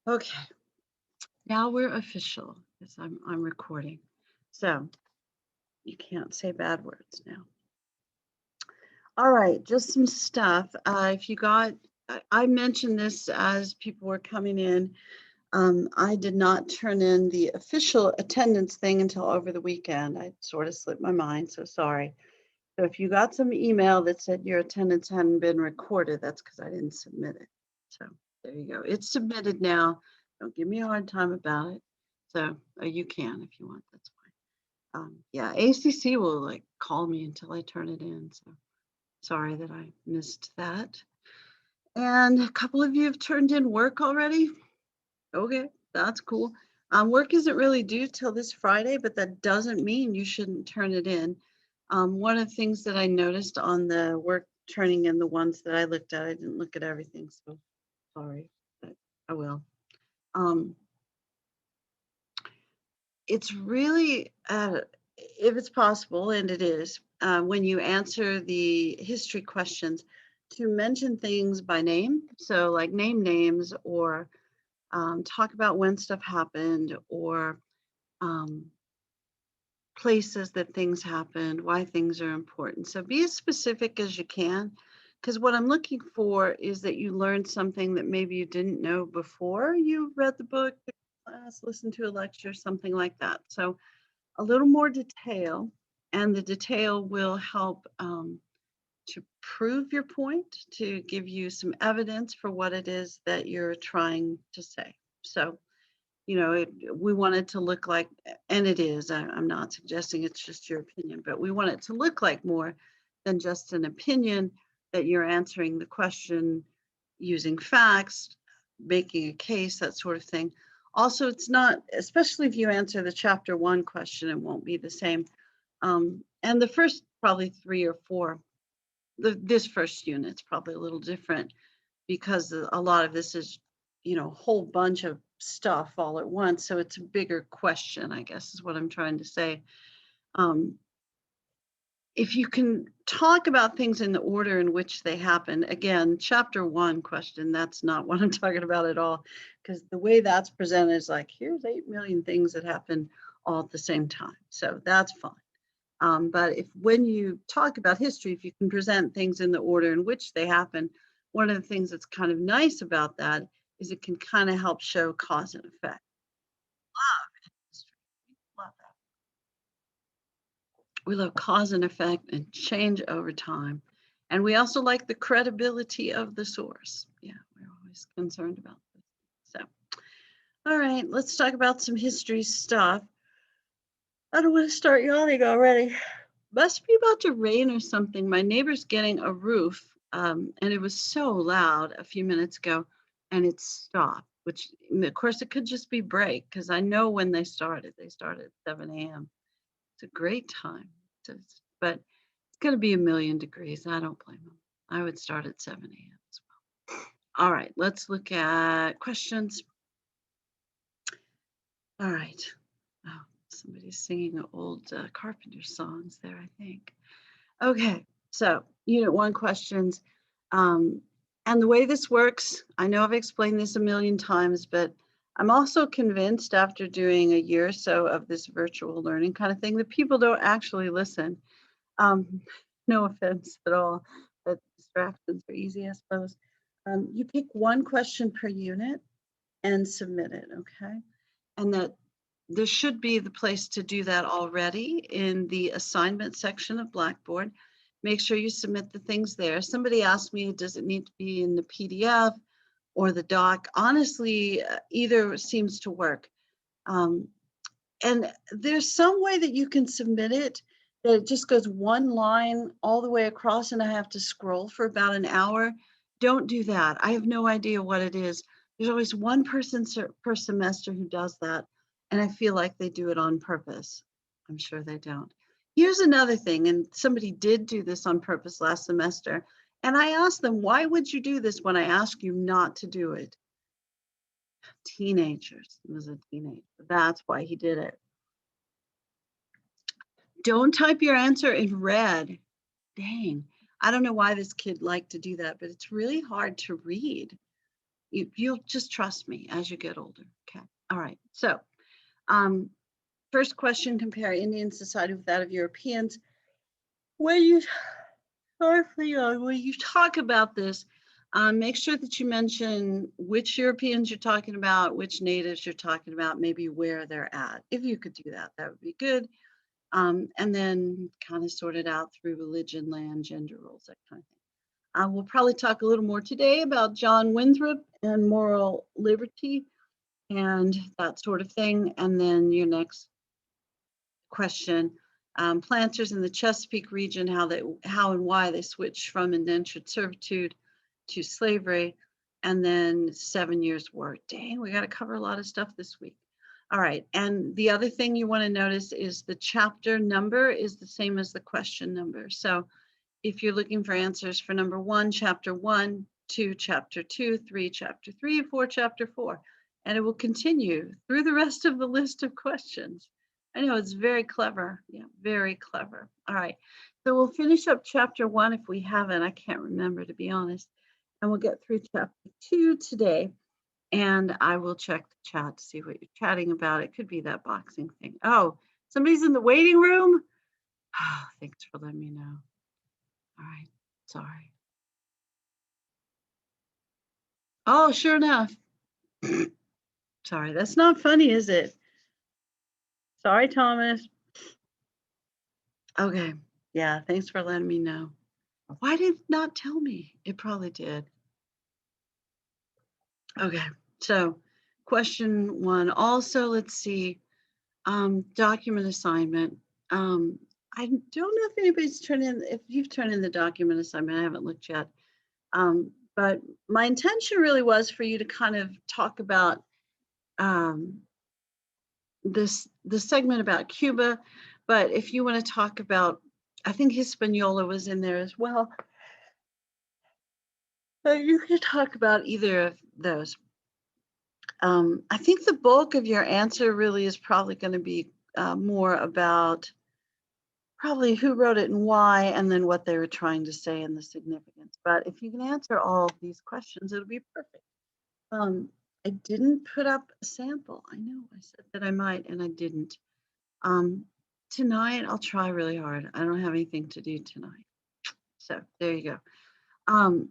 Okay, now we're official because I'm recording. So you can't say bad words now. All right, just some stuff. If you got, I mentioned this as people were coming in. I did not turn in the official attendance thing until over the weekend. I sort of slipped my mind, so sorry. So if you got some email that said your attendance hadn't been recorded, that's because I didn't submit it. So there you go. It's submitted now. Don't give me a hard time about it. So you can if you want. That's fine. Yeah, ACC will like call me until I turn it in. So sorry that I missed that. And a couple of you have turned in work already. Okay, that's cool. Work isn't really due till this Friday, but that doesn't mean you shouldn't turn it in. One of the things that I noticed on the work turning in, the ones that I looked at, I didn't look at everything, so sorry, but I will. Um, it's really, if it's possible, and it is, when you answer the history questions, to mention things by name. So like name names or talk about when stuff happened or um, places that things happened, why things are important. So be as specific as you can, because what I'm looking for is that you learned something that maybe you didn't know before you read the book, the class, listened to a lecture, something like that. So a little more detail, and the detail will help to prove your point, to give you some evidence for what it is that you're trying to say. So we want it to look like, and it is, I'm not suggesting it's just your opinion, but we want it to look like more than just an opinion, that you're answering the question using facts, making a case, that sort of thing. Also, it's not, especially if you answer the chapter 1 question, it won't be the same. And the first probably 3 or 4, this first unit's probably a little different because a lot of this is, a whole bunch of stuff all at once. So it's a bigger question, I guess, is what I'm trying to say. Um, if you can talk about things in the order in which they happen, again, chapter 1 question, that's not what I'm talking about at all, because the way that's presented is like, here's 8 million things that happen all at the same time. So that's fine. But if when you talk about history, if you can present things in the order in which they happen, one of the things that's kind of nice about that is it can kind of help show cause and effect. Love history. Love that. We love cause and effect and change over time. And we also like the credibility of the source. Yeah, we're always concerned about this. So, all right, let's talk about some history stuff. I don't want to start yawning already. Must be about to rain or something. My neighbor's getting a roof, and it was so loud a few minutes ago, and it stopped. Which, of course, it could just be break because I know when they started. They started at 7 a.m. It's a great time, but it's going to be a million degrees. I don't blame them. I would start at 7 a.m. as well. All right, let's look at questions. All right. Oh, somebody's singing old Carpenter songs there, I think. Okay, so unit 1 questions. Um, and the way this works, I know I've explained this a million times, but I'm also convinced after doing a year or so of this virtual learning kind of thing that people don't actually listen. Um, no offense at all, but distractions are easy, I suppose. You pick one question per unit and submit it, okay? And that this should be the place to do that already in the assignment section of Blackboard. Make sure you submit the things there. Somebody asked me, does it need to be in the PDF or the doc? Honestly, either seems to work. And there's some way that you can submit it that it just goes one line all the way across and I have to scroll for about an hour. Don't do that. I have no idea what it is. There's always one person per semester who does that, and I feel like they do it on purpose. I'm sure they don't. Here's another thing, and somebody did do this on purpose last semester, and I asked them, why would you do this when I ask you not to do it? Teenagers. He was a teenager. That's why he did it. Don't type your answer in red. Dang. I don't know why this kid liked to do that, but it's really hard to read. You'll just trust me as you get older. Okay. All right. So, um, first question: compare Indian society with that of Europeans. When you when you talk about this, make sure that you mention which Europeans you're talking about, which natives you're talking about, maybe where they're at. If you could do that, that would be good. And then kind of sort it out through religion, land, gender roles, that kind of thing. We'll probably talk a little more today about John Winthrop and moral liberty and that sort of thing. And then your next question, planters in the Chesapeake region, how and why they switched from indentured servitude to slavery, and then 7 Years' War. Dang, we got to cover a lot of stuff this week. All right, and the other thing you want to notice is the chapter number is the same as the question number. So if you're looking for answers for number 1, chapter 1, 2, chapter 2, 3, chapter 3, 4, chapter 4, and it will continue through the rest of the list of questions. I know it's very clever. Yeah, very clever. All right. So we'll finish up chapter 1 if we haven't. I can't remember, to be honest. And we'll get through chapter 2 today. And I will check the chat to see what you're chatting about. It could be that boxing thing. Oh, somebody's in the waiting room? Oh, thanks for letting me know. All right. Sorry. Oh, sure enough. Sorry, that's not funny, is it? Sorry, Thomas. Okay. Yeah, thanks for letting me know. Why did it not tell me? It probably did. Okay. So question 1. Also, let's see. Document assignment. I don't know if anybody's turned in, if you've turned in the document assignment, I haven't looked yet. But my intention really was for you to kind of talk about the segment about Cuba, but if you want to talk about, I think Hispaniola was in there as well. You can talk about either of those. I think the bulk of your answer really is probably going to be more about probably who wrote it and why, and then what they were trying to say and the significance. But if you can answer all of these questions, it'll be perfect. I didn't put up a sample. I know I said that I might, and I didn't. Tonight, I'll try really hard. I don't have anything to do tonight. So there you go.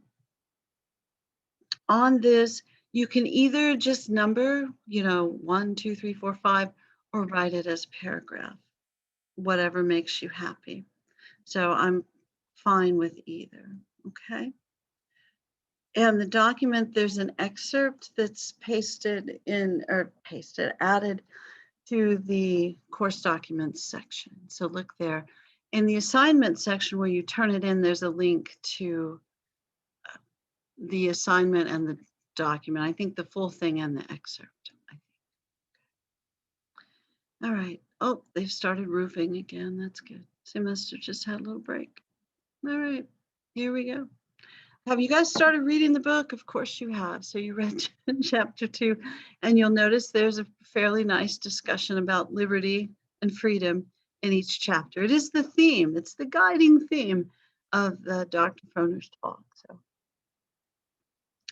On this, you can either just number, 1, 2, 3, 4, 5, or write it as paragraph, whatever makes you happy. So I'm fine with either, okay? And the document, there's an excerpt that's added to the course documents section. So look there. In the assignment section where you turn it in, there's a link to the assignment and the document. I think the full thing and the excerpt. All right. Oh, they've started roofing again. That's good. Semester just had a little break. All right, here we go. Have you guys started reading the book? Of course you have. So you read chapter 2, and you'll notice there's a fairly nice discussion about liberty and freedom in each chapter. It is the theme. It's the guiding theme of the Dr. Froner's talk. So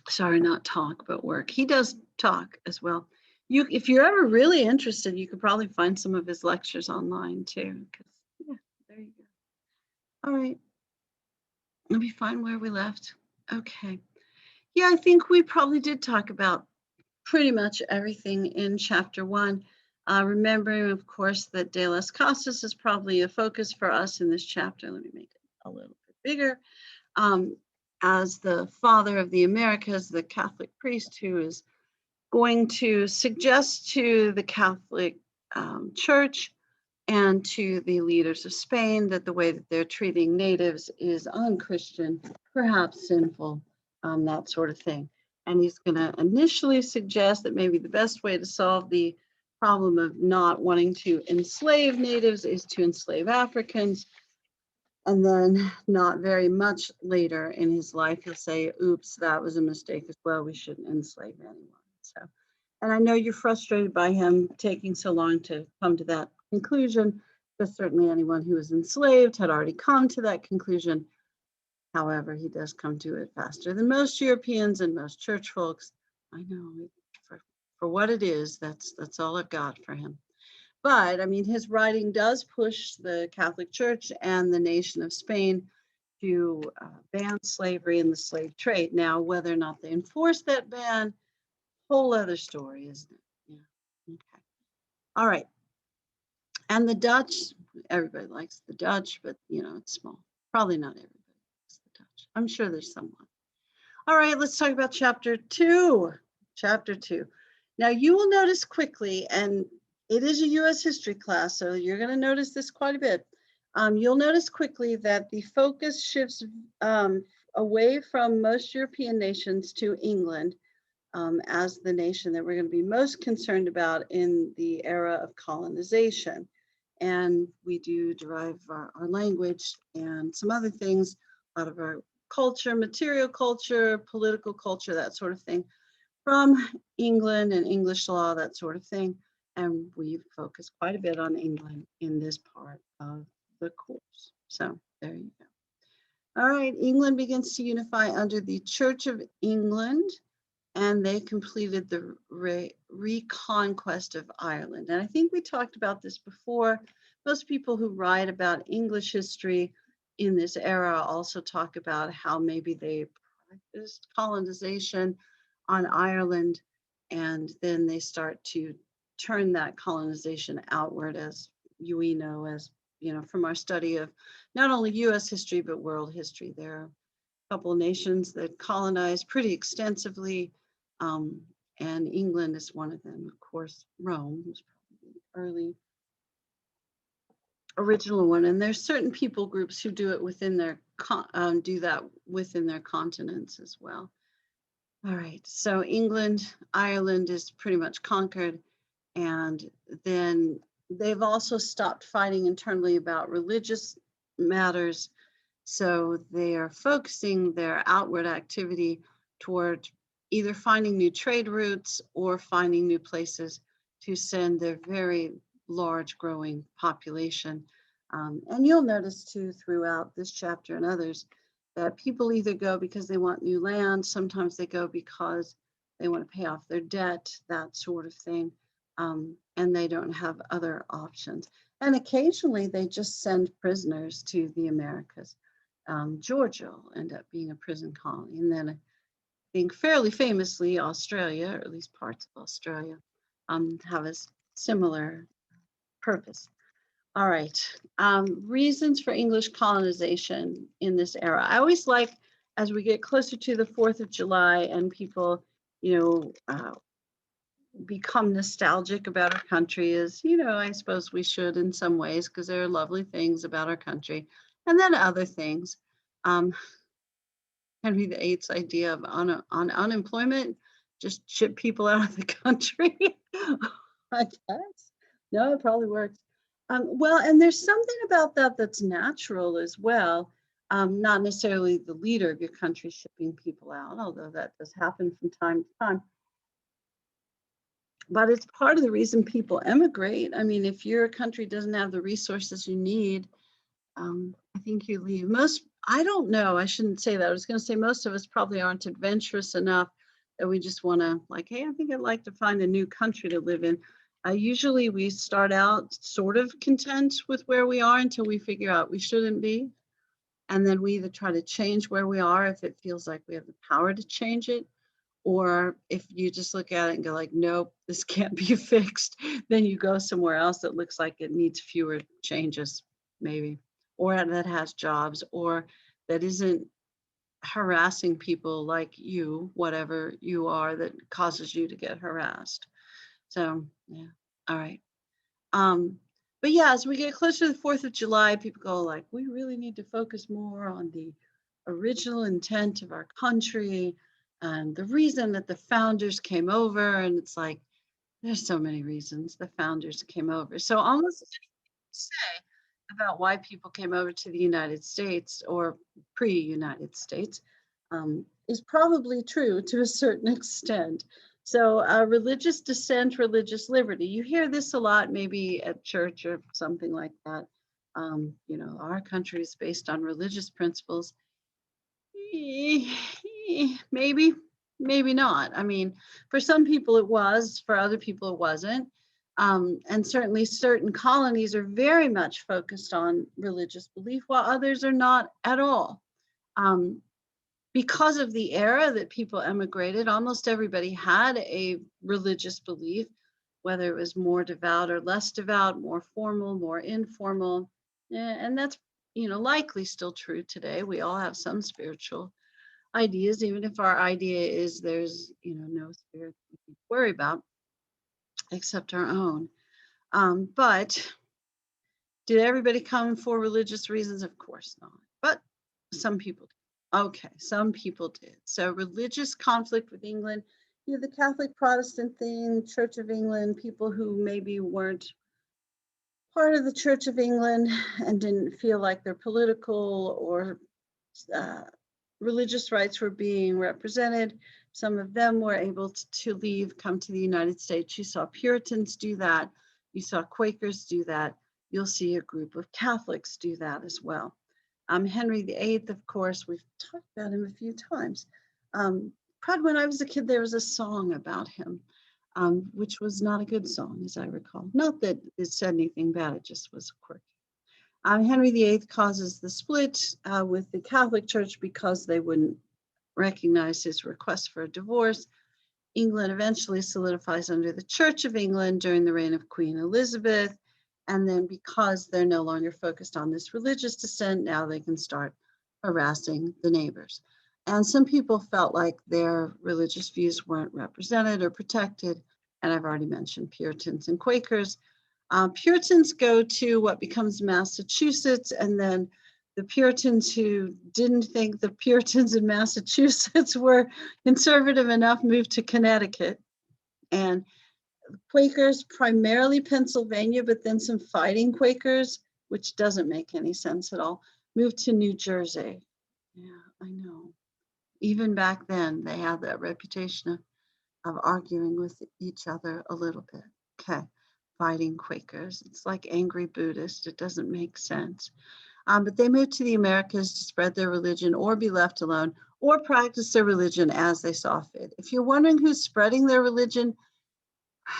sorry, not talk, but work. He does talk as well. If you're ever really interested, you could probably find some of his lectures online too. Yeah, there you go. All right. Let me find where we left. Okay. Yeah, I think we probably did talk about pretty much everything in chapter 1. Remembering, of course, that De las Casas is probably a focus for us in this chapter. Let me make it a little bit bigger. As the father of the Americas, the Catholic priest who is going to suggest to the Catholic Church and to the leaders of Spain that the way that they're treating natives is unchristian, perhaps sinful, that sort of thing. And he's going to initially suggest that maybe the best way to solve the problem of not wanting to enslave natives is to enslave Africans. And then not very much later in his life, he'll say, oops, that was a mistake as well. We shouldn't enslave anyone. So, and I know you're frustrated by him taking so long to come to that conclusion, because certainly anyone who was enslaved had already come to that conclusion. However, he does come to it faster than most Europeans and most church folks. I know. For what it is, that's all I've got for him. But I mean, his writing does push the Catholic Church and the nation of Spain to ban slavery and the slave trade. Now, whether or not they enforce that ban, whole other story, isn't it? Yeah. Okay. All right. And the Dutch, everybody likes the Dutch, but it's small. Probably not everybody likes the Dutch. I'm sure there's someone. All right, let's talk about chapter 2. Chapter 2. Now you will notice quickly, and it is a U.S. history class, so you're going to notice this quite a bit. You'll notice quickly that the focus shifts away from most European nations to England as the nation that we're going to be most concerned about in the era of colonization. And we do derive our language and some other things out of our culture, material culture, political culture, that sort of thing, from England and English law, that sort of thing. And we focus quite a bit on England in this part of the course. So there you go. All right, England begins to unify under the Church of England, and they completed the reconquest of Ireland. And I think we talked about this before. Most people who write about English history in this era also talk about how maybe they practiced colonization on Ireland, and then they start to turn that colonization outward, as we know, as from our study of not only US history, but world history. There are a couple of nations that colonized pretty extensively, and England is one of them. Of course, Rome was probably the early original one, and there's certain people groups who do it within their do that within their continents as well. All right, so England, Ireland is pretty much conquered, and then they've also stopped fighting internally about religious matters, so they are focusing their outward activity toward either finding new trade routes or finding new places to send their very large growing population. And you'll notice too throughout this chapter and others that people either go because they want new land, sometimes they go because they want to pay off their debt, that sort of thing, and they don't have other options. And occasionally they just send prisoners to the Americas. Georgia will end up being a prison colony, and then I think fairly famously Australia, or at least parts of Australia, have a similar purpose. All right, reasons for English colonization in this era. I always like, as we get closer to the 4th of July and people, become nostalgic about our country, as, I suppose we should in some ways, because there are lovely things about our country, and then other things. Henry VIII's idea of on unemployment, just ship people out of the country, I guess. No, it probably works. Well, and there's something about that that's natural as well. Not necessarily the leader of your country shipping people out, although that does happen from time to time. But it's part of the reason people emigrate. I mean, if your country doesn't have the resources you need, I think you leave. I don't know, I shouldn't say that. I was going to say most of us probably aren't adventurous enough that we just want to, like, hey, I think I'd like to find a new country to live in. Usually we start out sort of content with where we are until we figure out we shouldn't be. And then we either try to change where we are if it feels like we have the power to change it, or if you just look at it and go like, nope, this can't be fixed, then you go somewhere else that looks like it needs fewer changes, maybe, or that has jobs, or that isn't harassing people like you, whatever you are that causes you to get harassed. So, yeah, all right. But yeah, as we get closer to the 4th of July, people go like, we really need to focus more on the original intent of our country and the reason that the founders came over. And it's like, there's so many reasons the founders came over. So almost anything you say about why people came over to the United States or pre-United States is probably true to a certain extent. So religious dissent, religious liberty. You hear this a lot, maybe at church or something like that. Our country is based on religious principles. Maybe, maybe not. I mean, for some people it was, for other people it wasn't. And certainly certain colonies are very much focused on religious belief, while others are not at all. Because of the era that people emigrated, almost everybody had a religious belief, whether it was more devout or less devout, more formal, more informal. And that's, likely still true today. We all have some spiritual ideas, even if our idea is there's, no spirit we need to worry about except our own. But did everybody come for religious reasons? Of course not. But some people did. Okay, some people did. So religious conflict with England, the Catholic Protestant thing, Church of England, people who maybe weren't part of the Church of England and didn't feel like their political or religious rights were being represented. Some of them were able to leave, come to the United States. You saw Puritans do that. You saw Quakers do that. You'll see a group of Catholics do that as well. Henry VIII, of course, we've talked about him a few times. Probably when I was a kid, there was a song about him, which was not a good song, as I recall. Not that it said anything bad, it just was quirky. Henry VIII causes the split with the Catholic Church because they wouldn't recognize his request for a divorce. England eventually solidifies under the Church of England during the reign of Queen Elizabeth. And then because they're no longer focused on this religious dissent, now they can start harassing the neighbors. And some people felt like their religious views weren't represented or protected. And I've already mentioned Puritans and Quakers. Puritans go to what becomes Massachusetts, and then the Puritans who didn't think the Puritans in Massachusetts were conservative enough moved to Connecticut. And Quakers, primarily Pennsylvania, but then some fighting Quakers, which doesn't make any sense at all, moved to New Jersey. Yeah, I know. Even back then, they had that reputation of arguing with each other a little bit. Okay, fighting Quakers. It's like angry Buddhists. It doesn't make sense. But they moved to the Americas to spread their religion or be left alone or practice their religion as they saw fit. If you're wondering who's spreading their religion,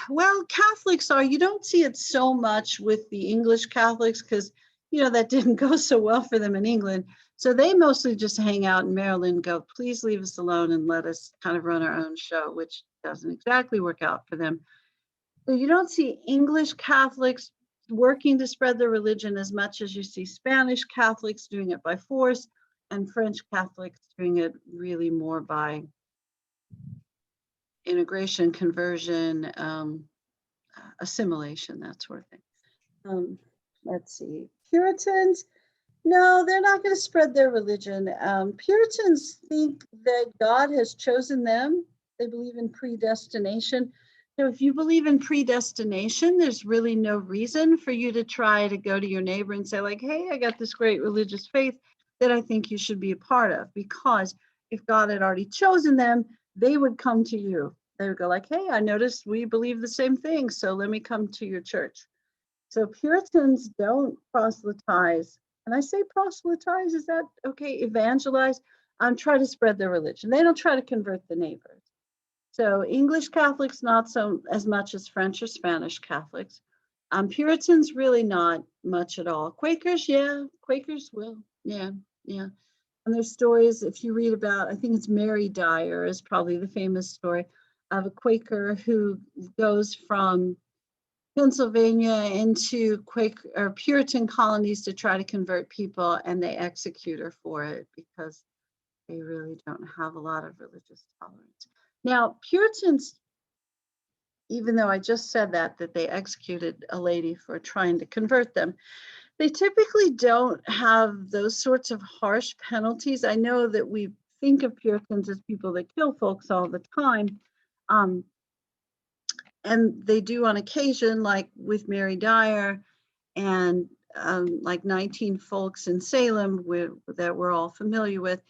well, Catholics are. You don't see it so much with the English Catholics because, that didn't go so well for them in England. So they mostly just hang out in Maryland and go, please leave us alone and let us kind of run our own show, which doesn't exactly work out for them. So you don't see English Catholics working to spread their religion as much as you see Spanish Catholics doing it by force and French Catholics doing it really more by integration, conversion, assimilation, that sort of thing. Let's see, Puritans, no, they're not going to spread their religion. Puritans think that God has chosen them. They believe in predestination. So if you believe in predestination, there's really no reason for you to try to go to your neighbor and say like, hey, I got this great religious faith that I think you should be a part of, because if God had already chosen them, they would come to you. They would go like, hey, I noticed we believe the same thing, so let me come to your church. So Puritans don't proselytize. And I say proselytize, is that okay? Evangelize, try to spread their religion. They don't try to convert the neighbors. So English Catholics, not so as much as French or Spanish Catholics. Puritans, really not much at all. Quakers, yeah, Quakers will, yeah. And there's stories, if you read about, I think it's Mary Dyer is probably the famous story of a Quaker who goes from Pennsylvania into Quaker or Puritan colonies to try to convert people, and they execute her for it because they really don't have a lot of religious tolerance. Now, Puritans, even though I just said that they executed a lady for trying to convert them, they typically don't have those sorts of harsh penalties. I know that we think of Puritans as people that kill folks all the time. And they do on occasion, like with Mary Dyer and like 19 folks in Salem that we're all familiar with.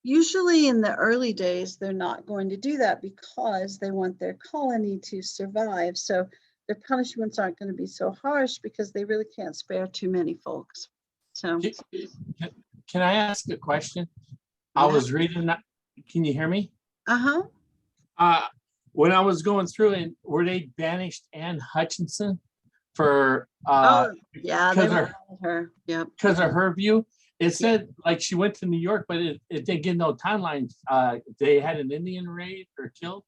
Usually in the early days, they're not going to do that because they want their colony to survive. So their punishments aren't going to be so harsh because they really can't spare too many folks. So can I ask a question? I was reading that. Can you hear me? Uh-huh. Uh, when I was going through, and were they banished Anne Hutchinson for Oh, yeah, they because were of mad at her. Yep. her view? It Yeah. said like she went to New York, but it didn't give no timeline. They had an Indian raid or killed.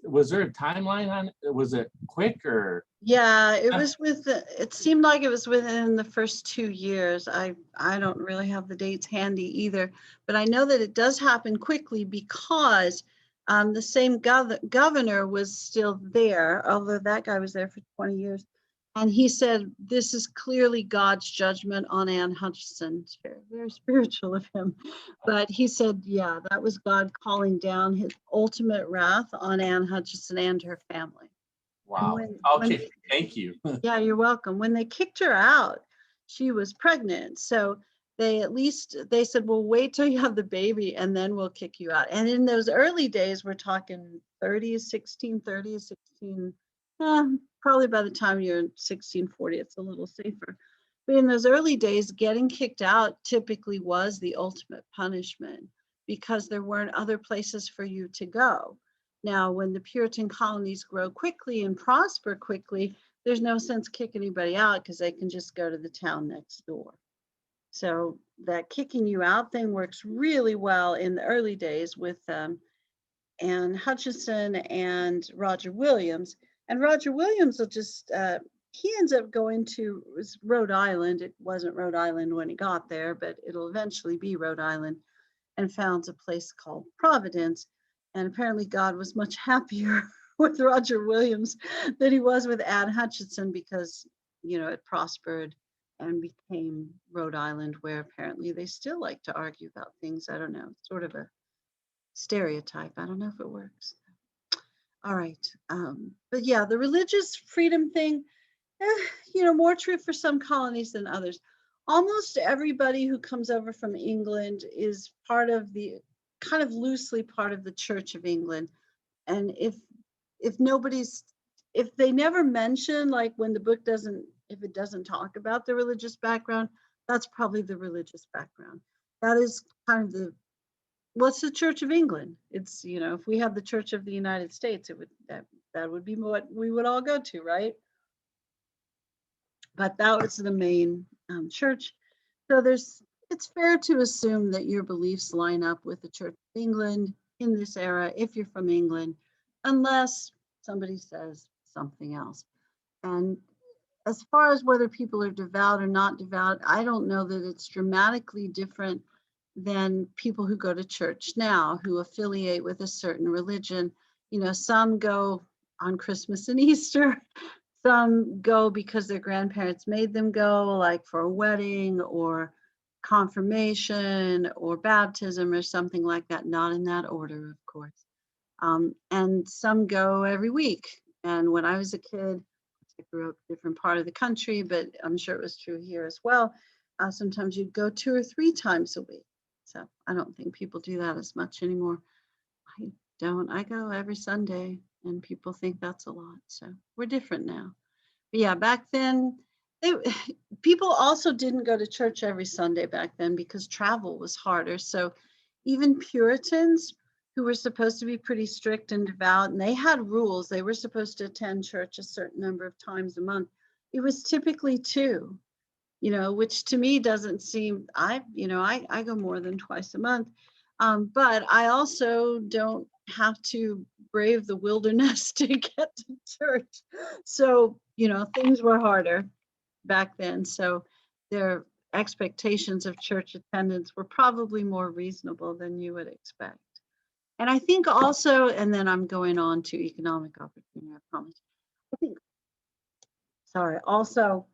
Was there a timeline on it? Was it quick or? Yeah, it was it seemed like it was within the first 2 years. I don't really have the dates handy either, but I know that it does happen quickly because the same governor was still there, although that guy was there for 20 years. And he said, this is clearly God's judgment on Anne Hutchinson. It's very, very spiritual of him. But he said, yeah, that was God calling down his ultimate wrath on Anne Hutchinson and her family. And Wow. when Okay. Thank you. yeah, you're welcome. When they kicked her out, she was pregnant. So they said, well, wait till you have the baby and then we'll kick you out. And in those early days, we're talking 30s, 1630s, 16, probably by the time you're in 1640, it's a little safer. But in those early days, getting kicked out typically was the ultimate punishment because there weren't other places for you to go. Now, when the Puritan colonies grow quickly and prosper quickly, there's no sense kick anybody out because they can just go to the town next door. So that kicking you out thing works really well in the early days with Anne Hutchinson and Roger Williams. And Roger Williams will just, he ends up going to Rhode Island. It wasn't Rhode Island when he got there, but it'll eventually be Rhode Island, and founds a place called Providence. And apparently God was much happier with Roger Williams than he was with Anne Hutchinson because, it prospered and became Rhode Island, where apparently they still like to argue about things. I don't know, sort of a stereotype. I don't know if it works. All right. But yeah, the religious freedom thing, more true for some colonies than others. Almost everybody who comes over from England is part of the kind of loosely part of the Church of England. And if they never mention, like when the book if it doesn't talk about the religious background, that's probably the religious background. That is kind of what's the Church of England? It's, if we have the Church of the United States, that would be what we would all go to, right? But that was the main church. So it's fair to assume that your beliefs line up with the Church of England in this era, if you're from England, unless somebody says something else. And as far as whether people are devout or not devout, I don't know that it's dramatically different than people who go to church now, who affiliate with a certain religion. Some go on Christmas and Easter. Some go because their grandparents made them go, like for a wedding or confirmation or baptism or something like that, not in that order, of course. And some go every week. And when I was a kid, I grew up in a different part of the country, but I'm sure it was true here as well. Sometimes you'd go 2 or 3 times a week. So I don't think people do that as much anymore. I don't. I go every Sunday, and people think that's a lot. So we're different now. But yeah, back then, they, people also didn't go to church every Sunday back then because travel was harder. So even Puritans, who were supposed to be pretty strict and devout, and they had rules. They were supposed to attend church a certain number of times a month. It was typically 2, which to me doesn't seem, I go more than twice a month. But I also don't have to brave the wilderness to get to church. So, things were harder back then. So their expectations of church attendance were probably more reasonable than you would expect. And I think also, and then I'm going on to economic opportunity, I promise. I think, also,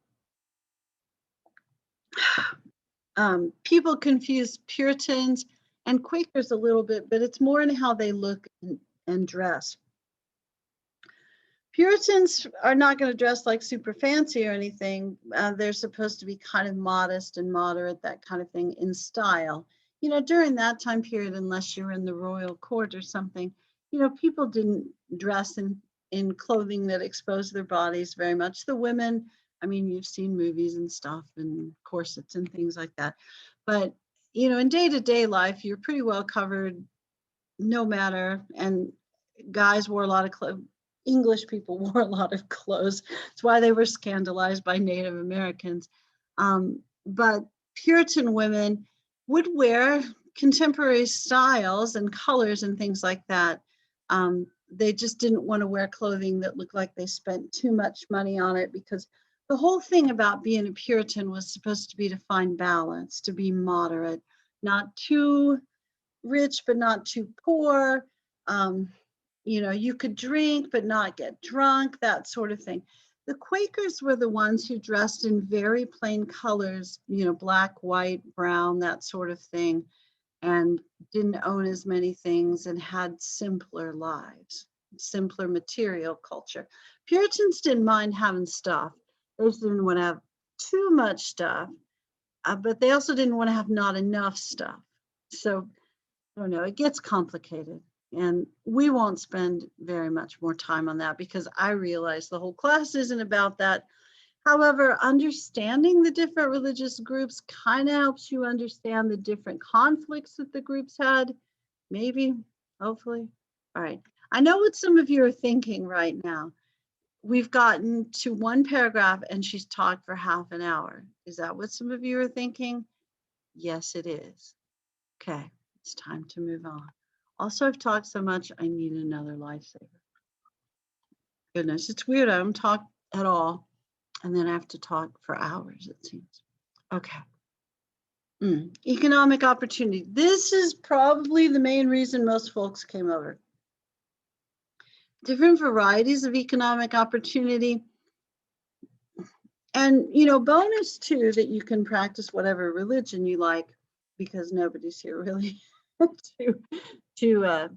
people confuse Puritans and Quakers a little bit, but it's more in how they look and dress. Puritans are not going to dress like super fancy or anything. They're supposed to be kind of modest and moderate, that kind of thing in style. During that time period, unless you're in the royal court or something, people didn't dress in clothing that exposed their bodies very much. The women, I mean, you've seen movies and stuff and corsets and things like that. But, in day-to-day life, you're pretty well covered no matter. And guys wore a lot of clothes. English people wore a lot of clothes. That's why they were scandalized by Native Americans. But Puritan women would wear contemporary styles and colors and things like that. They just didn't want to wear clothing that looked like they spent too much money on it, because the whole thing about being a Puritan was supposed to be to find balance, to be moderate, not too rich, but not too poor. You know, you could drink, but not get drunk, that sort of thing. The Quakers were the ones who dressed in very plain colors, you know, black, white, brown, that sort of thing, and didn't own as many things and had simpler lives, simpler material culture. Puritans didn't mind having stuff. They just didn't want to have too much stuff, but they also didn't want to have not enough stuff. So, I don't know, it gets complicated. And we won't spend very much more time on that, because I realize the whole class isn't about that. However, understanding the different religious groups kind of helps you understand the different conflicts that the groups had. Maybe, hopefully. All right. I know what some of you are thinking right now. We've gotten to one paragraph and she's talked for half an hour. Is that what some of you are thinking? Yes, it is. Okay, it's time to move on. Also, I've talked so much, I need another lifesaver. Goodness, it's weird. I don't talk at all, and then I have to talk for hours, it seems. Okay. Economic opportunity. This is probably the main reason most folks came over. Different varieties of economic opportunity. And, you know, bonus too, that you can practice whatever religion you like, because nobody's here really to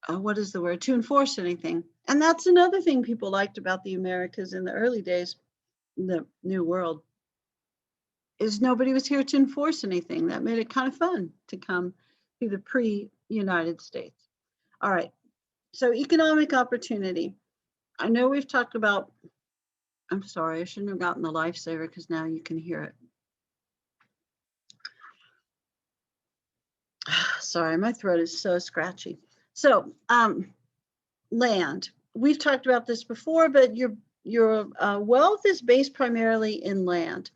what is the word, to enforce anything. And that's another thing people liked about the Americas in the early days, the New World, is nobody was here to enforce anything. That made it kind of fun to come to the pre-United States. All right, so economic opportunity. I know we've talked about, I'm sorry, I shouldn't have gotten the lifesaver, because now you can hear it. Sorry, my throat is so scratchy. So, land. We've talked about this before, but your wealth is based primarily in land.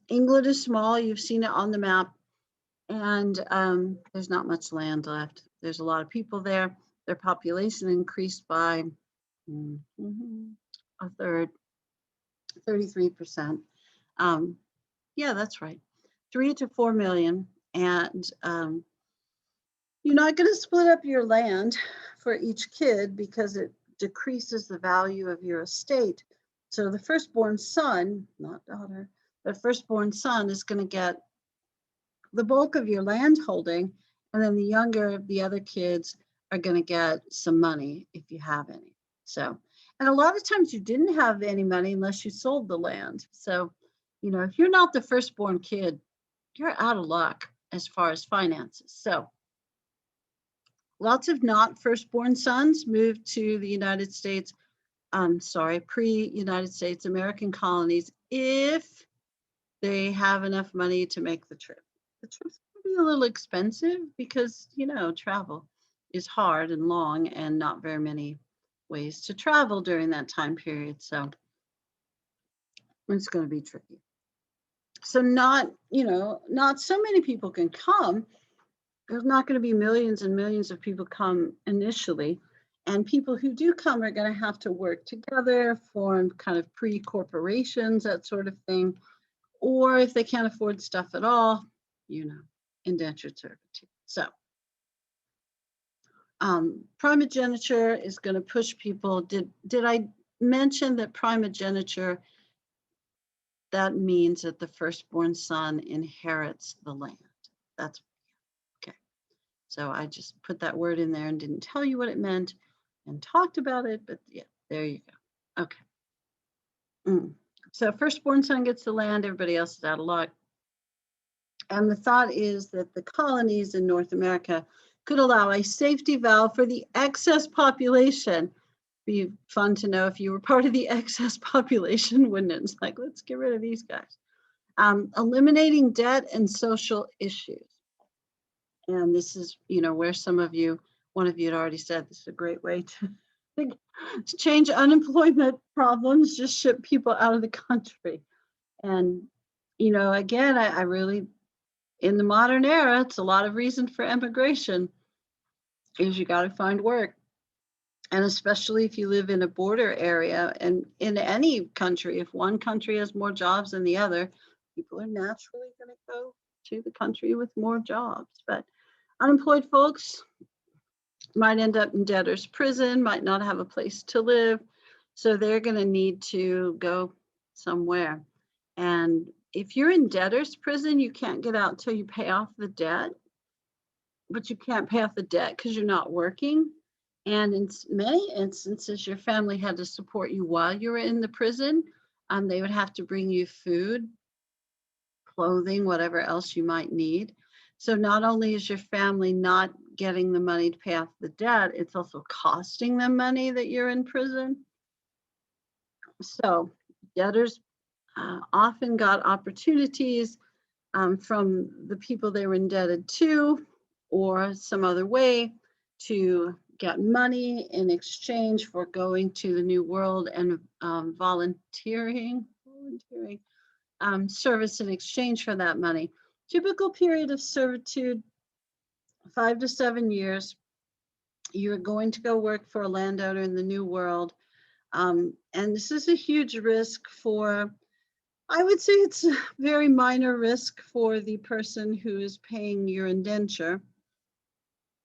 England is small. You've seen it on the map, and there's not much land left. There's a lot of people there. Their population increased by a third, 33%. Yeah, that's right, 3 to 4 million. And you're not going to split up your land for each kid, because it decreases the value of your estate. So the firstborn son, not daughter, but firstborn son is going to get the bulk of your land holding, and then the other kids are going to get some money if you have any. So, and a lot of times you didn't have any money unless you sold the land. So, you know, if you're not the firstborn kid, you're out of luck as far as finances. So, lots of not firstborn sons moved to the United States, pre-United States American colonies, if they have enough money to make the trip. The trip's going to be a little expensive, because, you know, travel is hard and long, and not very many ways to travel during that time period. So it's going to be tricky. So not so many people can come. There's not going to be millions and millions of people come initially. And people who do come are going to have to work together, form kind of pre-corporations, that sort of thing. Or if they can't afford stuff at all, you know, indentured servitude. So primogeniture is going to push people. Did I mention that primogeniture, that means that the firstborn son inherits the land? That's okay. So I just put that word in there and didn't tell you what it meant and talked about it, but yeah, there you go. Okay. So firstborn son gets the land, everybody else is out of luck. And the thought is that the colonies in North America could allow a safety valve for the excess population. Be fun to know if you were part of the excess population, wouldn't it? It's like, let's get rid of these guys. Eliminating debt and social issues. And this is, you know, where some of you one of you had already said this is a great way to change unemployment problems, just ship people out of the country. And, again, I really, in the modern era, it's a lot of reason for immigration is you got to find work. And especially if you live in a border area and in any country, if one country has more jobs than the other, people are naturally going to go to the country with more jobs. But unemployed folks might end up in debtor's prison, might not have a place to live. So they're going to need to go somewhere. And if you're in debtor's prison, you can't get out till you pay off the debt. But you can't pay off the debt because you're not working. And in many instances, your family had to support you while you were in the prison. They would have to bring you food, clothing, whatever else you might need. So not only is your family not getting the money to pay off the debt, it's also costing them money that you're in prison. So debtors often got opportunities from the people they were indebted to or some other way to get money in exchange for going to the New World and volunteering service in exchange for that money. Typical period of servitude, 5 to 7 years. You're going to go work for a landowner in the New World. And this is a huge risk for, I would say it's a very minor risk for the person who is paying your indenture.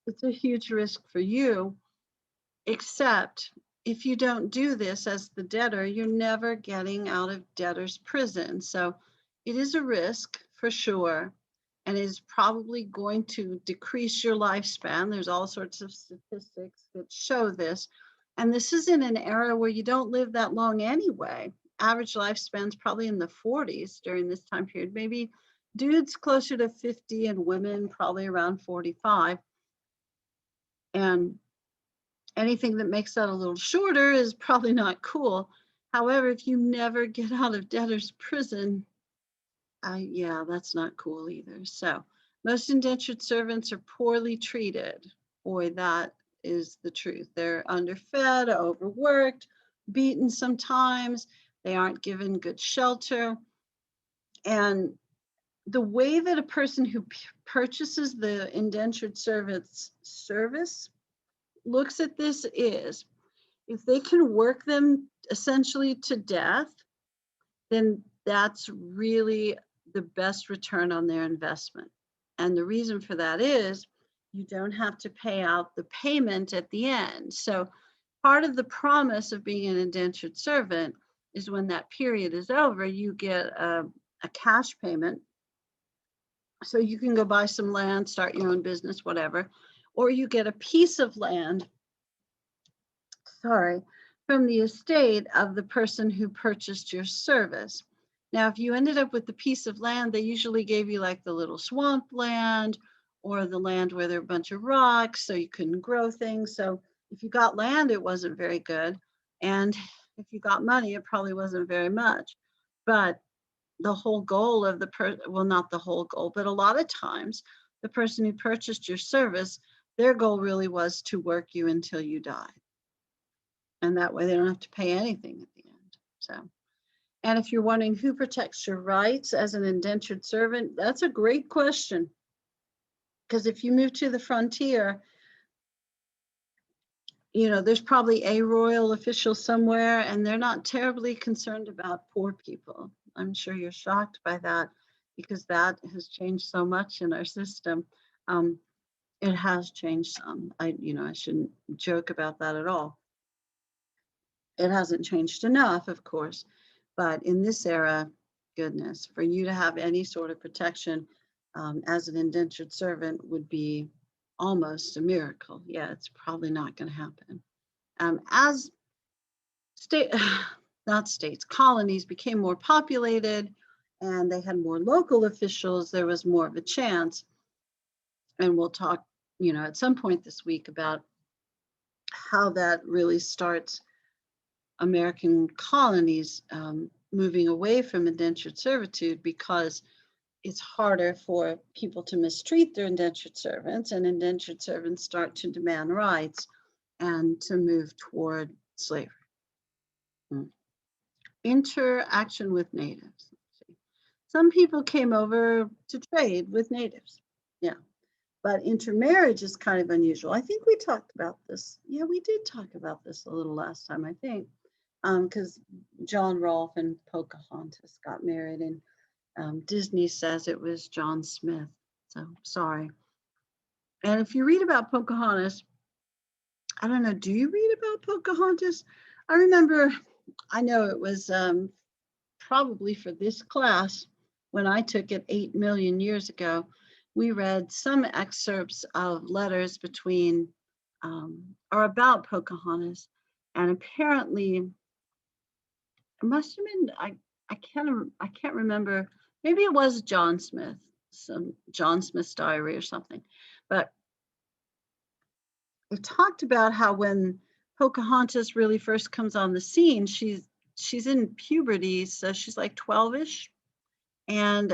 It's a huge risk for you, except if you don't do this as the debtor, you're never getting out of debtor's prison. So it is a risk for sure, and is probably going to decrease your lifespan. There's all sorts of statistics that show this. And this is in an era where you don't live that long anyway. Average lifespan's probably in the 40s during this time period. Maybe dudes closer to 50 and women probably around 45. And anything that makes that a little shorter is probably not cool. However, if you never get out of debtor's prison, yeah, that's not cool either. So most indentured servants are poorly treated. Boy, that is the truth. They're underfed, overworked, beaten sometimes. They aren't given good shelter. And the way that a person who purchases the indentured servant's service looks at this is, if they can work them essentially to death, then that's really the best return on their investment. And the reason for that is you don't have to pay out the payment at the end. So part of the promise of being an indentured servant is when that period is over, you get a cash payment. So you can go buy some land, start your own business, whatever, or you get a piece of land, from the estate of the person who purchased your service. Now, if you ended up with the piece of land, they usually gave you like the little swamp land or the land where there are a bunch of rocks, so you couldn't grow things. So if you got land, it wasn't very good. And if you got money, it probably wasn't very much. But the whole goal of well, not the whole goal, but a lot of times the person who purchased your service, their goal really was to work you until you died. And that way they don't have to pay anything at the end. So, and if you're wondering who protects your rights as an indentured servant, that's a great question. Because if you move to the frontier, there's probably a royal official somewhere and they're not terribly concerned about poor people. I'm sure you're shocked by that because that has changed so much in our system. It has changed some. I shouldn't joke about that at all. It hasn't changed enough, of course, but in this era, goodness, for you to have any sort of protection as an indentured servant would be almost a miracle. Yeah, it's probably not going to happen. As colonies became more populated and they had more local officials, there was more of a chance. And we'll talk, at some point this week about how that really starts American colonies moving away from indentured servitude, because it's harder for people to mistreat their indentured servants, and indentured servants start to demand rights and to move toward slavery. Mm. Interaction with natives. Some people came over to trade with natives. Yeah. But intermarriage is kind of unusual. I think we talked about this. Yeah, we did talk about this a little last time, I think, because John Rolfe and Pocahontas got married, and Disney says it was John Smith. So sorry. And if you read about Pocahontas, I don't know, do you read about Pocahontas? I remember, I know it was probably for this class when I took it 8 million years ago. We read some excerpts of letters between or about Pocahontas, and apparently it must have been I can't remember. Maybe it was John Smith, some John Smith's diary or something, but it talked about how when Pocahontas really first comes on the scene, she's in puberty, so she's like 12ish, and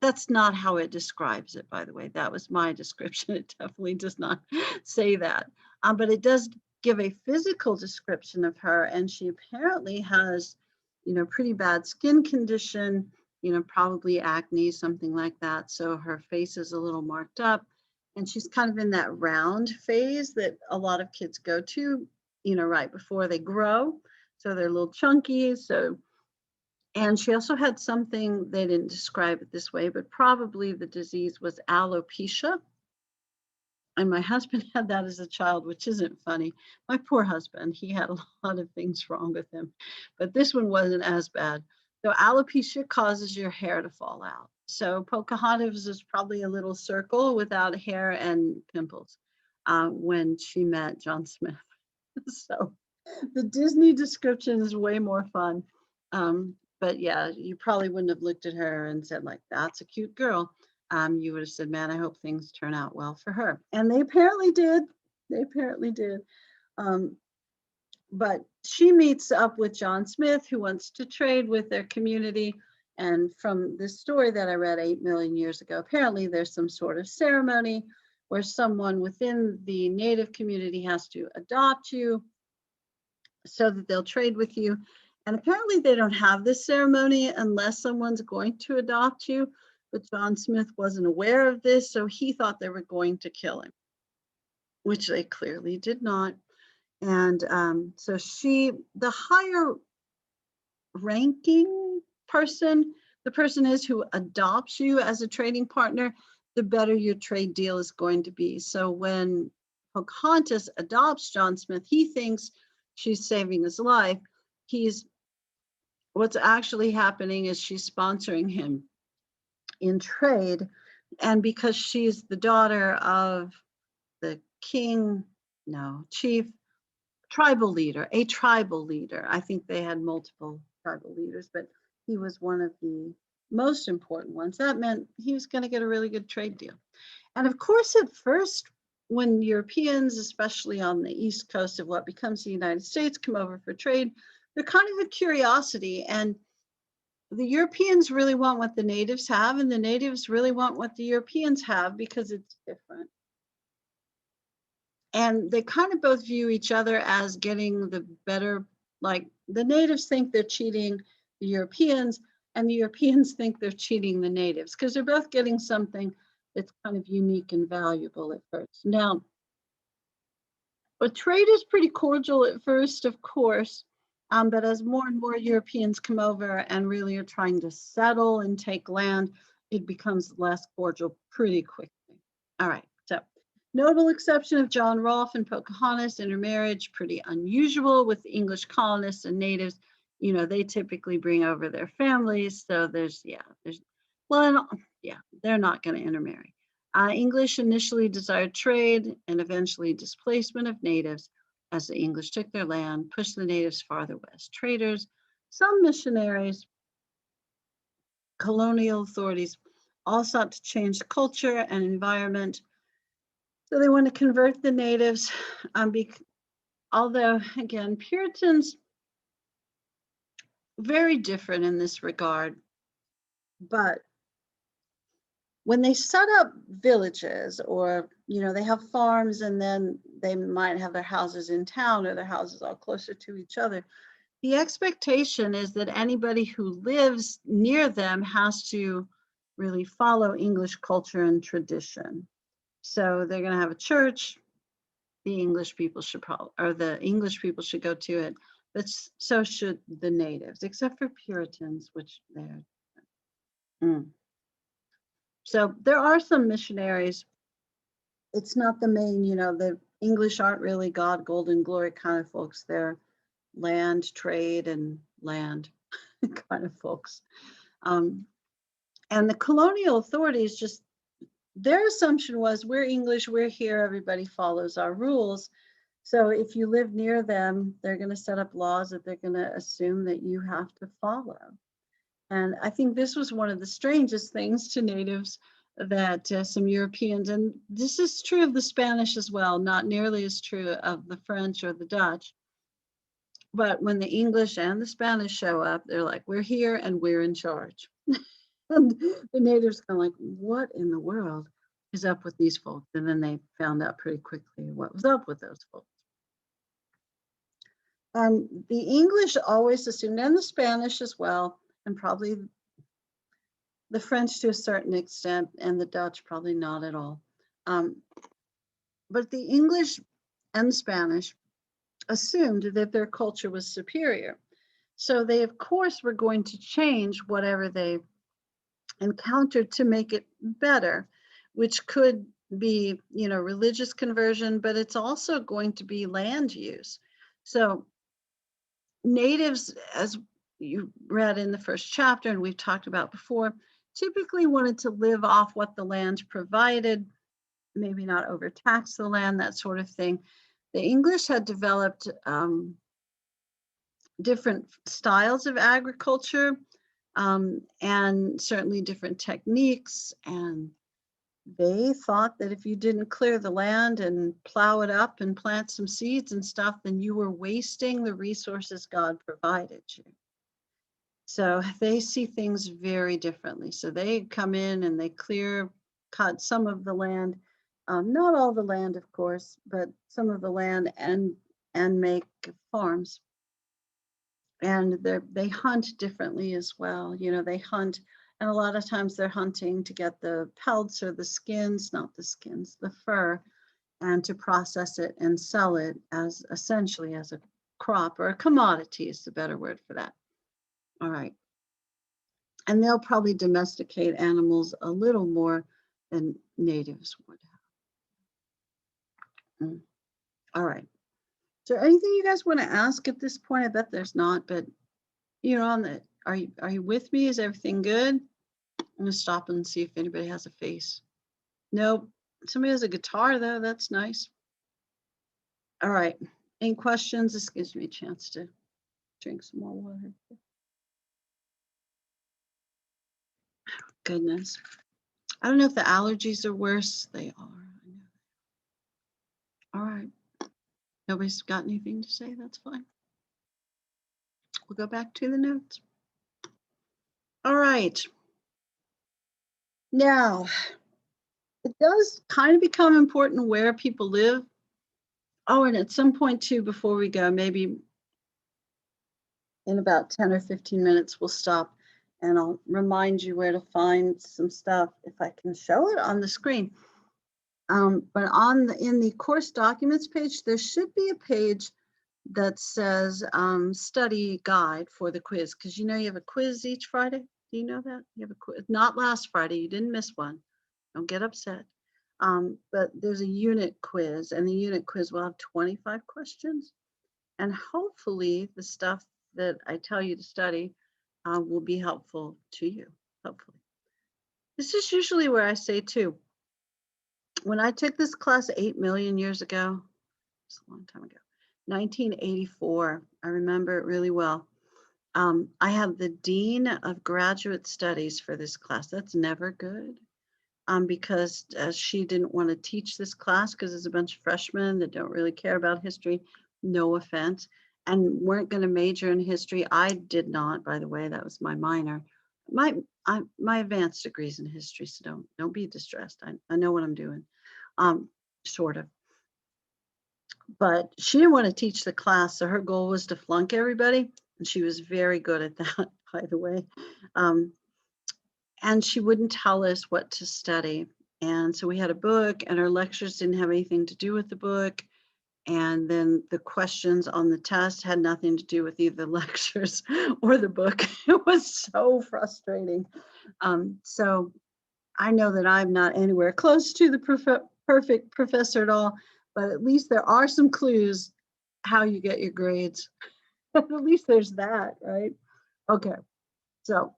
that's not how it describes it, by the way. That was my description. It definitely does not say that. But it does give a physical description of her. And she apparently has, pretty bad skin condition, probably acne, something like that. So her face is a little marked up. And she's kind of in that round phase that a lot of kids go to, right before they grow. So they're a little chunky. And she also had something, they didn't describe it this way, but probably the disease was alopecia. And my husband had that as a child, which isn't funny. My poor husband, he had a lot of things wrong with him, but this one wasn't as bad. So alopecia causes your hair to fall out. So Pocahontas is probably a little circle without hair and pimples when she met John Smith. So the Disney description is way more fun. But yeah, you probably wouldn't have looked at her and said, like, that's a cute girl. You would have said, man, I hope things turn out well for her. And they apparently did. They apparently did. But she meets up with John Smith, who wants to trade with their community. And from this story that I read 8 million years ago, apparently there's some sort of ceremony where someone within the native community has to adopt you so that they'll trade with you. And apparently they don't have this ceremony unless someone's going to adopt you. But John Smith wasn't aware of this, so he thought they were going to kill him, which they clearly did not. And so the higher ranking person, the person is who adopts you as a trading partner, the better your trade deal is going to be. So when Pocahontas adopts John Smith, he thinks she's saving his life. What's actually happening is she's sponsoring him in trade. And because she's the daughter of the chief tribal leader, a tribal leader. I think they had multiple tribal leaders, but he was one of the most important ones. That meant he was going to get a really good trade deal. And of course, at first, when Europeans, especially on the East Coast of what becomes the United States, come over for trade, they're kind of a curiosity. And the Europeans really want what the natives have, and the natives really want what the Europeans have because it's different. And they kind of both view each other as getting the better, like the natives think they're cheating the Europeans, and the Europeans think they're cheating the natives because they're both getting something that's kind of unique and valuable at first. Now, but trade is pretty cordial at first, of course, but as more and more Europeans come over and really are trying to settle and take land, it becomes less cordial pretty quickly. All right, so notable exception of John Rolfe and Pocahontas intermarriage, pretty unusual with English colonists and natives. They typically bring over their families, so they're not going to intermarry. English initially desired trade and eventually displacement of natives as the English took their land, pushed the natives farther west. Traders, some missionaries, colonial authorities all sought to change the culture and environment. So they want to convert the natives, although, again, Puritans, very different in this regard, but when they set up villages, or, you know, they have farms and then they might have their houses in town or their houses all closer to each other, the expectation is that anybody who lives near them has to really follow English culture and tradition. So they're going to have a church. The English people should probably, or the English people should go to it, but so should the natives, except for Puritans, which they're. So there are some missionaries. It's not the main, you know, the English aren't really God, gold, and glory kind of folks. They're land, trade, and land kind of folks. And the colonial authorities just, their assumption was, we're English, we're here, everybody follows our rules. So if you live near them, they're going to set up laws that they're going to assume that you have to follow. And I think this was one of the strangest things to natives that some Europeans, and this is true of the Spanish as well, not nearly as true of the French or the Dutch. But when the English and the Spanish show up, they're like, we're here and we're in charge. And the natives kind of like, what in the world is up with these folks? And then they found out pretty quickly what was up with those folks. The English always assumed, and the Spanish as well, and probably the French to a certain extent, and the Dutch probably not at all. But the English and the Spanish assumed that their culture was superior. So they, of course, were going to change whatever they encountered to make it better, which could be, you know, religious conversion, but it's also going to be land use. So natives, as you read in the first chapter and we've talked about before, typically wanted to live off what the land provided, maybe not overtax the land, that sort of thing. The English had developed different styles of agriculture, and certainly different techniques. And they thought that if you didn't clear the land and plow it up and plant some seeds and stuff, then you were wasting the resources God provided you. So they see things very differently. So they come in and they cut some of the land, not all the land, of course, but some of the land, and make farms. And they hunt differently as well. You know, they hunt, and a lot of times they're hunting to get the pelts or the skins, not the skins, the fur, and to process it and sell it as essentially as a crop, or a commodity is the better word for that. All right. And they'll probably domesticate animals a little more than natives would have. All right. Is there anything you guys want to ask at this point? I bet there's not, but you know, are you with me? Is everything good? I'm gonna stop and see if anybody has a face. Nope. Somebody has a guitar though. That's nice. All right. Any questions? This gives me a chance to drink some more water. Goodness. I don't know if the allergies are worse. They are. All right. Nobody's got anything to say? That's fine. We'll go back to the notes. All right. Now, it does kind of become important where people live. Oh, and at some point too, before we go, maybe in about 10 or 15 minutes, we'll stop and I'll remind you where to find some stuff if I can show it on the screen. But in the course documents page, there should be a page that says study guide for the quiz, because you know you have a quiz each Friday. Do you know that? You have a quiz, not last Friday, you didn't miss one. Don't get upset. But there's a unit quiz, and the unit quiz will have 25 questions. And hopefully the stuff that I tell you to study will be helpful to you, hopefully. This is usually where I say too, when I took this class 8 million years ago, it's a long time ago, 1984, I remember it really well. I have the Dean of Graduate Studies for this class. That's never good, because she didn't want to teach this class because there's a bunch of freshmen that don't really care about history, no offense, and weren't going to major in history. I did not, by the way, that was my minor. my advanced degrees in history, so don't be distressed. I know what I'm doing, um, sort of. But she didn't want to teach the class, so her goal was to flunk everybody, and she was very good at that, by the way. Um, and she wouldn't tell us what to study. And so we had a book, and our lectures didn't have anything to do with the book. And then the questions on the test had nothing to do with either the lectures or the book. It was so frustrating. So I know that I'm not anywhere close to the perfect professor at all, but at least there are some clues how you get your grades. At least there's that, right? Okay, so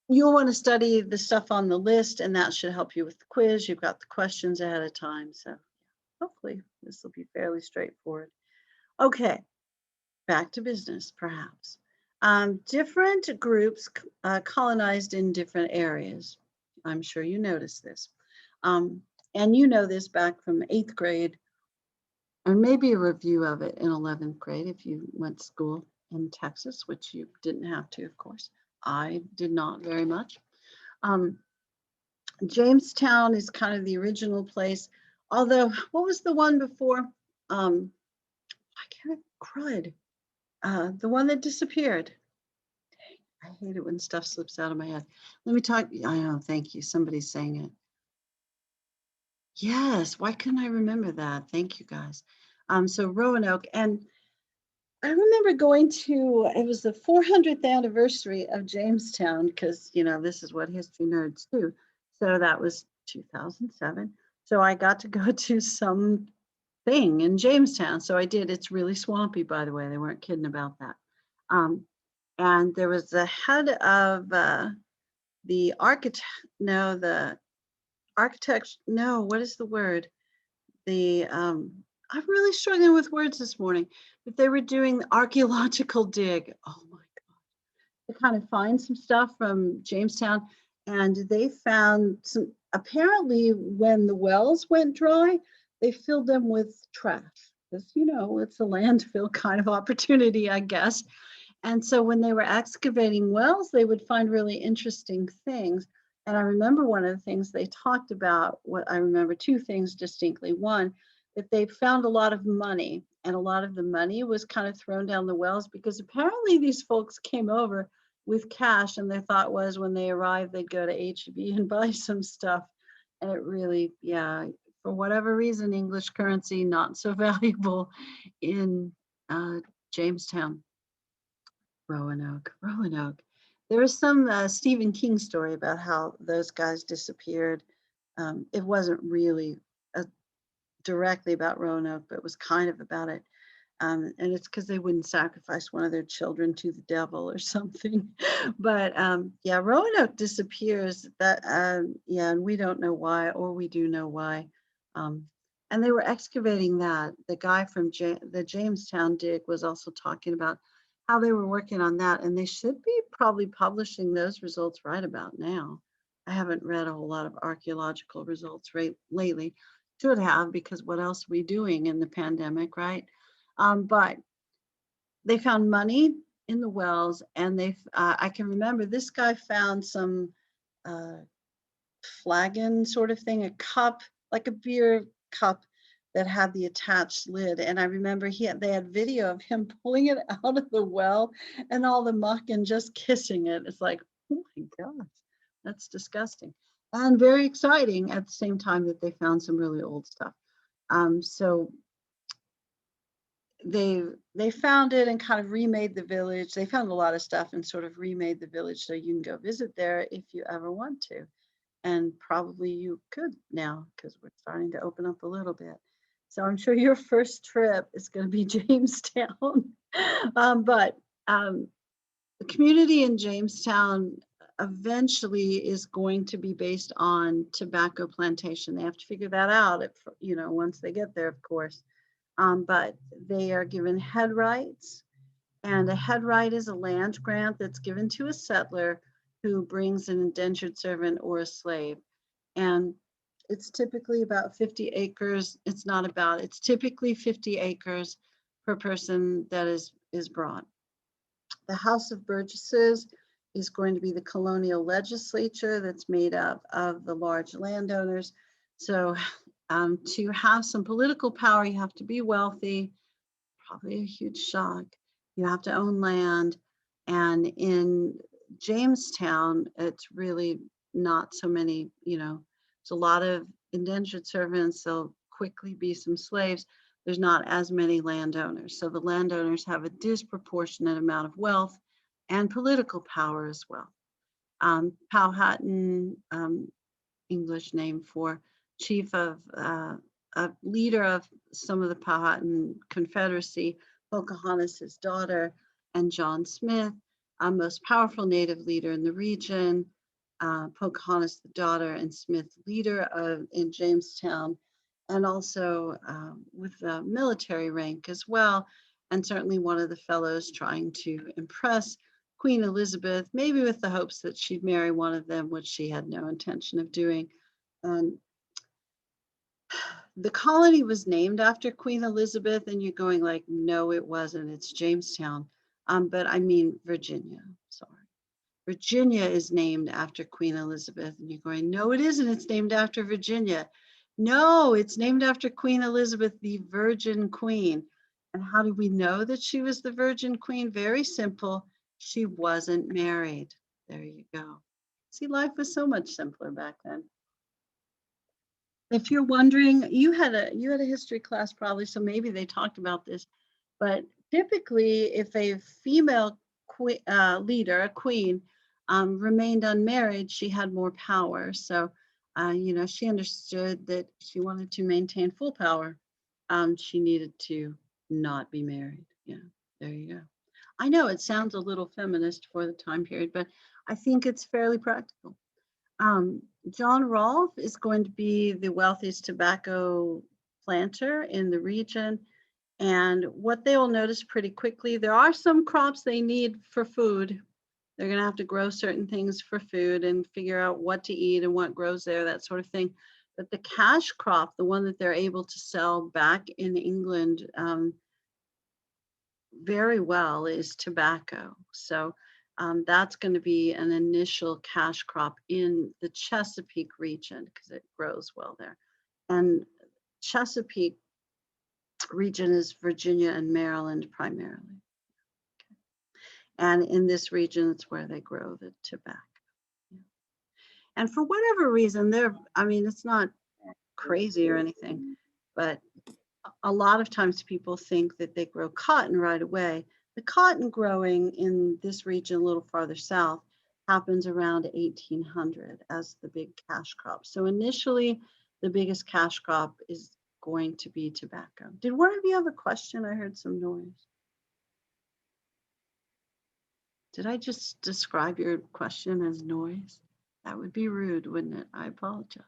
you'll want to study the stuff on the list, and that should help you with the quiz. You've got the questions ahead of time, so hopefully this will be fairly straightforward. Okay, back to business, perhaps. Different groups colonized in different areas. I'm sure you noticed this. And you know this back from 8th grade, or maybe a review of it in 11th grade if you went to school in Texas, which you didn't have to, of course. I did not very much. Jamestown is kind of the original place. Although, what was the one before? I can't, crud. The one that disappeared. I hate it when stuff slips out of my head. Let me talk. I know, thank you. Somebody's saying it. Yes, why couldn't I remember that? Thank you, guys. So Roanoke, and I remember going to, it was the 400th anniversary of Jamestown, because, you know, this is what history nerds do. So that was 2007. So I got to go to some thing in Jamestown. So I did. It's really swampy, by the way. They weren't kidding about that. And there was the head of the architect, no, the architect, no, what is the word? I'm really struggling with words this morning, but they were doing the archaeological dig. Oh my God. To kind of find some stuff from Jamestown. And they found some, apparently when the wells went dry, they filled them with trash. Because, you know, it's a landfill kind of opportunity, I guess. And so when they were excavating wells, they would find really interesting things. And I remember one of the things they talked about, what I remember two things distinctly. One, that they found a lot of money, and a lot of the money was kind of thrown down the wells because apparently these folks came over with cash, and their thought was when they arrived, they'd go to HEB and buy some stuff. And it really, yeah, for whatever reason, English currency not so valuable in Jamestown. Roanoke. There was some Stephen King story about how those guys disappeared. It wasn't really directly about Roanoke, but it was kind of about it. And it's because they wouldn't sacrifice one of their children to the devil or something. But yeah, Roanoke disappears. That yeah, and we don't know why, or we do know why. And they were excavating that. The guy from the Jamestown dig was also talking about how they were working on that, and they should be probably publishing those results right about now. I haven't read a whole lot of archaeological results lately. Should have, because what else are we doing in the pandemic, right? But they found money in the wells, and I can remember this guy found some flagon sort of thing, a cup, like a beer cup that had the attached lid. And I remember they had video of him pulling it out of the well and all the muck and just kissing it. It's like, oh my gosh, that's disgusting. And very exciting at the same time that they found some really old stuff. So they found it and kind of remade the village. They found a lot of stuff and sort of remade the village so you can go visit there if you ever want to. And probably you could now, because we're starting to open up a little bit. So I'm sure your first trip is going to be Jamestown. But the community in Jamestown eventually is going to be based on tobacco plantation. They have to figure that out, you know, once they get there, of course. But they are given head rights, and a head right is a land grant that's given to a settler who brings an indentured servant or a slave. And it's typically about 50 acres. It's typically 50 acres per person that is brought. The House of Burgesses is going to be the colonial legislature that's made up of the large landowners. So to have some political power, you have to be wealthy, probably a huge shock. You have to own land. And in Jamestown, it's really not so many, it's a lot of indentured servants. There'll quickly be some slaves. There's not as many landowners. So the landowners have a disproportionate amount of wealth and political power as well. Powhatan, English name for chief of, a leader of some of the Powhatan Confederacy, Pocahontas, his daughter, and John Smith, our most powerful native leader in the region. Pocahontas, the daughter, and Smith, leader in Jamestown, and also with the military rank as well, and certainly one of the fellows trying to impress Queen Elizabeth, maybe with the hopes that she'd marry one of them, which she had no intention of doing. The colony was named after Queen Elizabeth, and you're going like, no, it wasn't. It's Jamestown. But I mean Virginia, sorry. Virginia is named after Queen Elizabeth, and you're going, no, it isn't. It's named after Virginia. No, it's named after Queen Elizabeth, the Virgin Queen. And how do we know that she was the Virgin Queen? Very simple. She wasn't married. There you go. See, life was so much simpler back then. If you're wondering, you had a history class probably, so maybe they talked about this, but typically if a female leader, a queen, remained unmarried, she had more power. So, she understood that she wanted to maintain full power. She needed to not be married. Yeah, there you go. I know it sounds a little feminist for the time period, but I think it's fairly practical. John Rolfe is going to be the wealthiest tobacco planter in the region. And what they will notice pretty quickly, there are some crops they need for food. They're going to have to grow certain things for food and figure out what to eat and what grows there, that sort of thing. But the cash crop, the one that they're able to sell back in England very well, is tobacco. So that's going to be an initial cash crop in the Chesapeake region because it grows well there. And Chesapeake region is Virginia and Maryland primarily. Okay. And in this region, it's where they grow the tobacco. Yeah. And for whatever reason, it's not crazy or anything, but a lot of times people think that they grow cotton right away. The cotton growing in this region a little farther south happens around 1800 as the big cash crop. So initially, the biggest cash crop is going to be tobacco. Did one of you have a question? I heard some noise. Did I just describe your question as noise? That would be rude, wouldn't it? I apologize.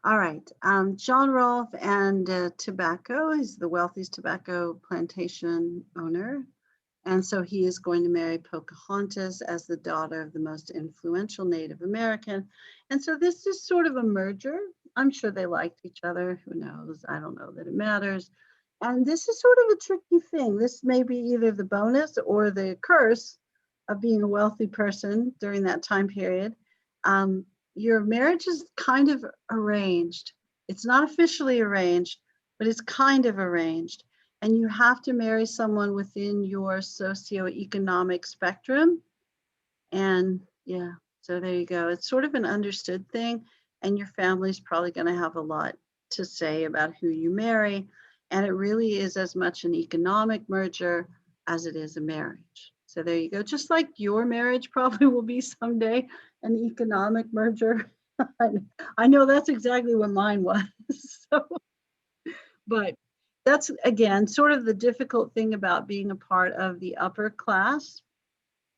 All right, John Rolfe and tobacco. He's the wealthiest tobacco plantation owner. And so he is going to marry Pocahontas as the daughter of the most influential Native American. And so this is sort of a merger. I'm sure they liked each other. Who knows? I don't know that it matters. And this is sort of a tricky thing. This may be either the bonus or the curse of being a wealthy person during that time period. Your marriage is kind of arranged. It's not officially arranged, but it's kind of arranged. And you have to marry someone within your socioeconomic spectrum. And yeah, so there you go. It's sort of an understood thing. And your family's probably going to have a lot to say about who you marry. And it really is as much an economic merger as it is a marriage. So there you go. Just like your marriage probably will be someday an economic merger. I know that's exactly what mine was. So, but that's, again, sort of the difficult thing about being a part of the upper class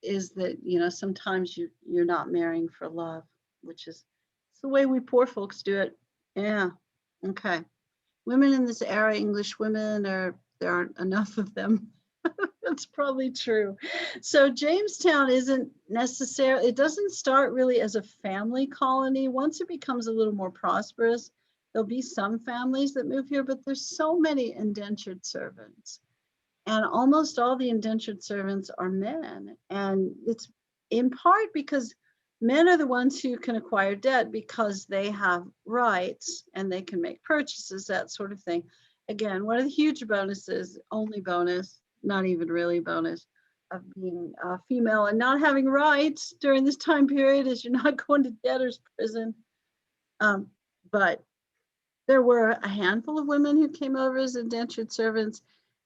is that, sometimes you're not marrying for love, which is the way we poor folks do it. Yeah. Okay. Women in this era, English women, there aren't enough of them. That's probably true. So Jamestown isn't necessarily, it doesn't start really as a family colony. Once it becomes a little more prosperous, there'll be some families that move here, but there's so many indentured servants. And almost all the indentured servants are men. And it's in part because men are the ones who can acquire debt because they have rights and they can make purchases, that sort of thing. Again, one of the huge bonuses, only bonus, not even really bonus, of being female and not having rights during this time period is you're not going to debtor's prison. But there were a handful of women who came over as indentured servants,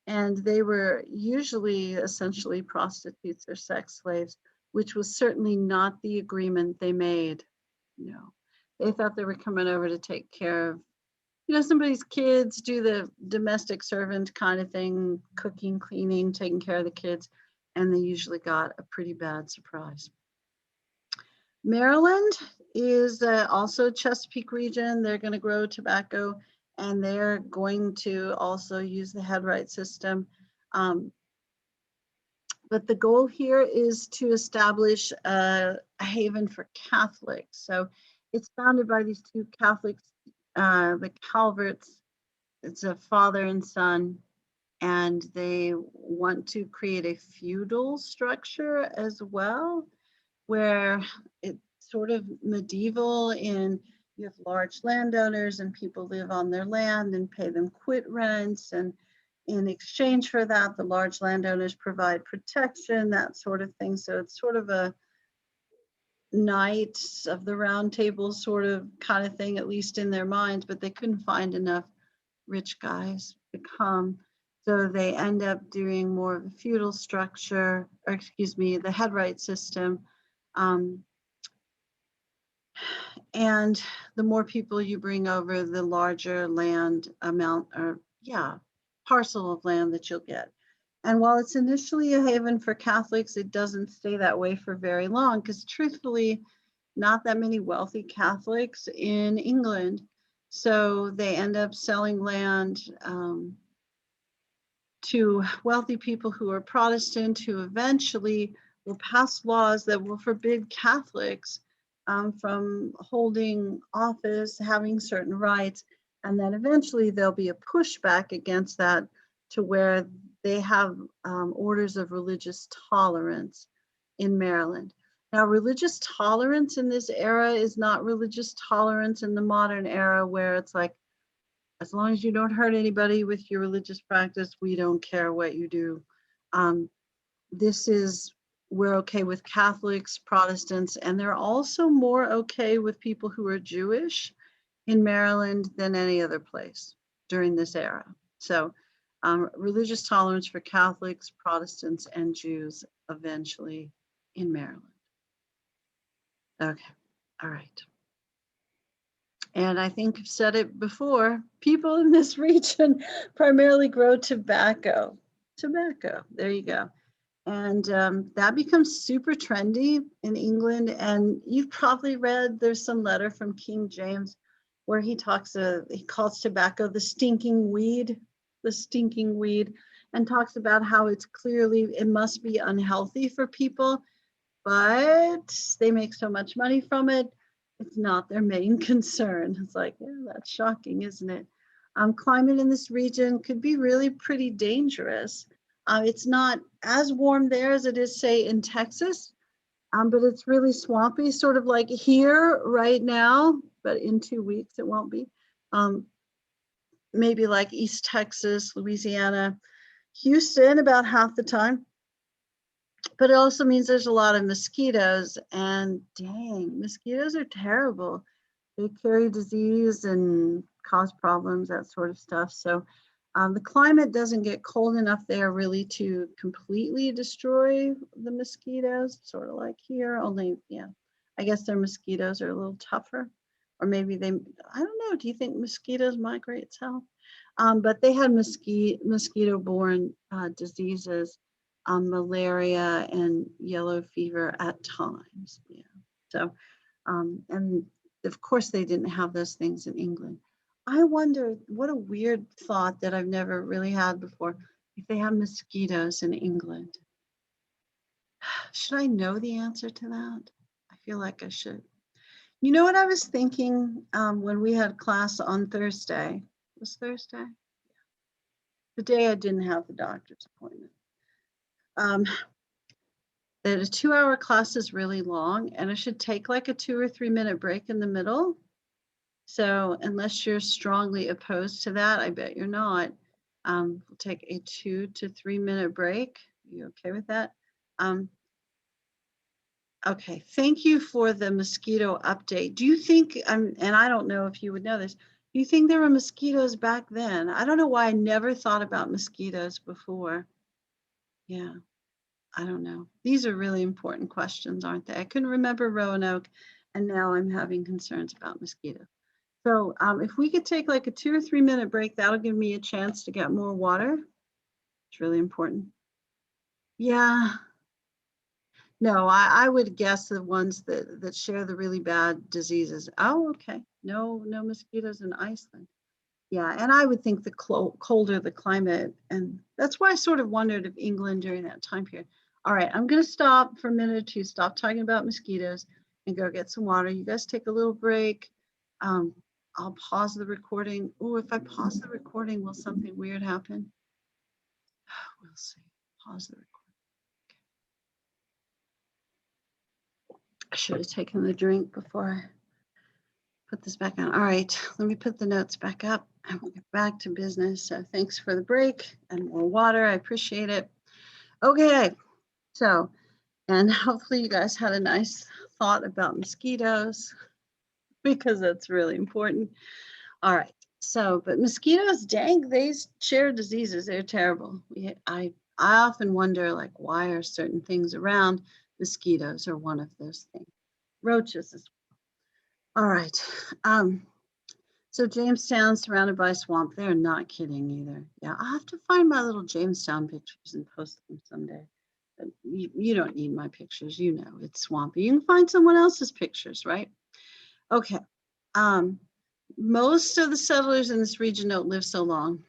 and they were usually essentially prostitutes or sex slaves, which was certainly not the agreement they made. No, they thought they were coming over to take care of, somebody's kids, do the domestic servant kind of thing, cooking, cleaning, taking care of the kids, and they usually got a pretty bad surprise. Maryland is also Chesapeake region. They're going to grow tobacco, and they're going to also use the headright system. But the goal here is to establish a haven for Catholics. So it's founded by these two Catholics, the Calverts. It's a father and son, and they want to create a feudal structure as well, where it's sort of medieval in you have large landowners and people live on their land and pay them quit rents, and in exchange for that, the large landowners provide protection, that sort of thing. So it's sort of a Knights of the Round Table sort of kind of thing, at least in their minds, but they couldn't find enough rich guys to come. So they end up doing more of a feudal structure, or excuse me, the headright system. And the more people you bring over, the larger land amount, or parcel of land that you'll get. And while it's initially a haven for Catholics, it doesn't stay that way for very long, because truthfully, not that many wealthy Catholics in England. So they end up selling land to wealthy people who are Protestant, who eventually will pass laws that will forbid Catholics from holding office, having certain rights, and then eventually there'll be a pushback against that to where they have orders of religious tolerance in Maryland. Now, religious tolerance in this era is not religious tolerance in the modern era, where it's like, as long as you don't hurt anybody with your religious practice, we don't care what you do. This is, we're okay with Catholics, Protestants, and they're also more okay with people who are Jewish in Maryland than any other place during this era. So religious tolerance for Catholics, Protestants, and Jews eventually in Maryland. Okay, all right. And I think I've said it before, people in this region primarily grow tobacco. Tobacco, there you go. And that becomes super trendy in England. And you've probably read, there's some letter from King James where he calls tobacco the stinking weed, and talks about how it must be unhealthy for people, but they make so much money from it. It's not their main concern. It's like, yeah, that's shocking, isn't it? Climate in this region could be really pretty dangerous. It's not as warm there as it is, say, in Texas, but it's really swampy, sort of like here right now, but in 2 weeks it won't be. Maybe like East Texas, Louisiana, Houston about half the time. But it also means there's a lot of mosquitoes, and dang, mosquitoes are terrible. They carry disease and cause problems, that sort of stuff. So the climate doesn't get cold enough there really to completely destroy the mosquitoes, sort of like here, only, I guess their mosquitoes are a little tougher. Or maybe I don't know, do you think mosquitoes migrate south? But they had mosquito-borne diseases, malaria and yellow fever at times. Yeah. So, and of course they didn't have those things in England. I wonder, what a weird thought that I've never really had before, if they have mosquitoes in England. Should I know the answer to that? I feel like I should. You know what I was thinking when we had class on Thursday? It was Thursday? The day I didn't have the doctor's appointment. that a 2-hour class is really long and it should take like a 2 or 3 minute break in the middle. So unless you're strongly opposed to that, I bet you're not. We'll take a 2 to 3 minute break. You okay with that? Okay, thank you for the mosquito update. Do you think, and I don't know if you would know this, do you think there were mosquitoes back then? I don't know why I never thought about mosquitoes before. Yeah, I don't know. These are really important questions, aren't they? I couldn't remember Roanoke, and now I'm having concerns about mosquitoes. So if we could take like a 2 or 3 minute break, that'll give me a chance to get more water. It's really important. Yeah. No, I would guess the ones that share the really bad diseases. Oh, okay. No mosquitoes in Iceland. Yeah, and I would think the colder the climate, and that's why I sort of wondered if England during that time period. All right, I'm going to stop for a minute or two, stop talking about mosquitoes, and go get some water. You guys take a little break. I'll pause the recording. Oh, if I pause the recording, will something weird happen? We'll see. Pause the recording. I should have taken the drink before I put this back on. All right, let me put the notes back up and we'll get back to business. So thanks for the break and more water. I appreciate it. Okay, so, and hopefully you guys had a nice thought about mosquitoes because that's really important. All right, so, but mosquitoes, dang, they share diseases. They're terrible. I often wonder, like, why are certain things around? Mosquitoes are one of those things. Roaches as well. All right. So Jamestown surrounded by swamp. They're not kidding either. Yeah, I'll have to find my little Jamestown pictures and post them someday. But you don't need my pictures. You know, it's swampy. You can find someone else's pictures, right? Okay. Most of the settlers in this region don't live so long.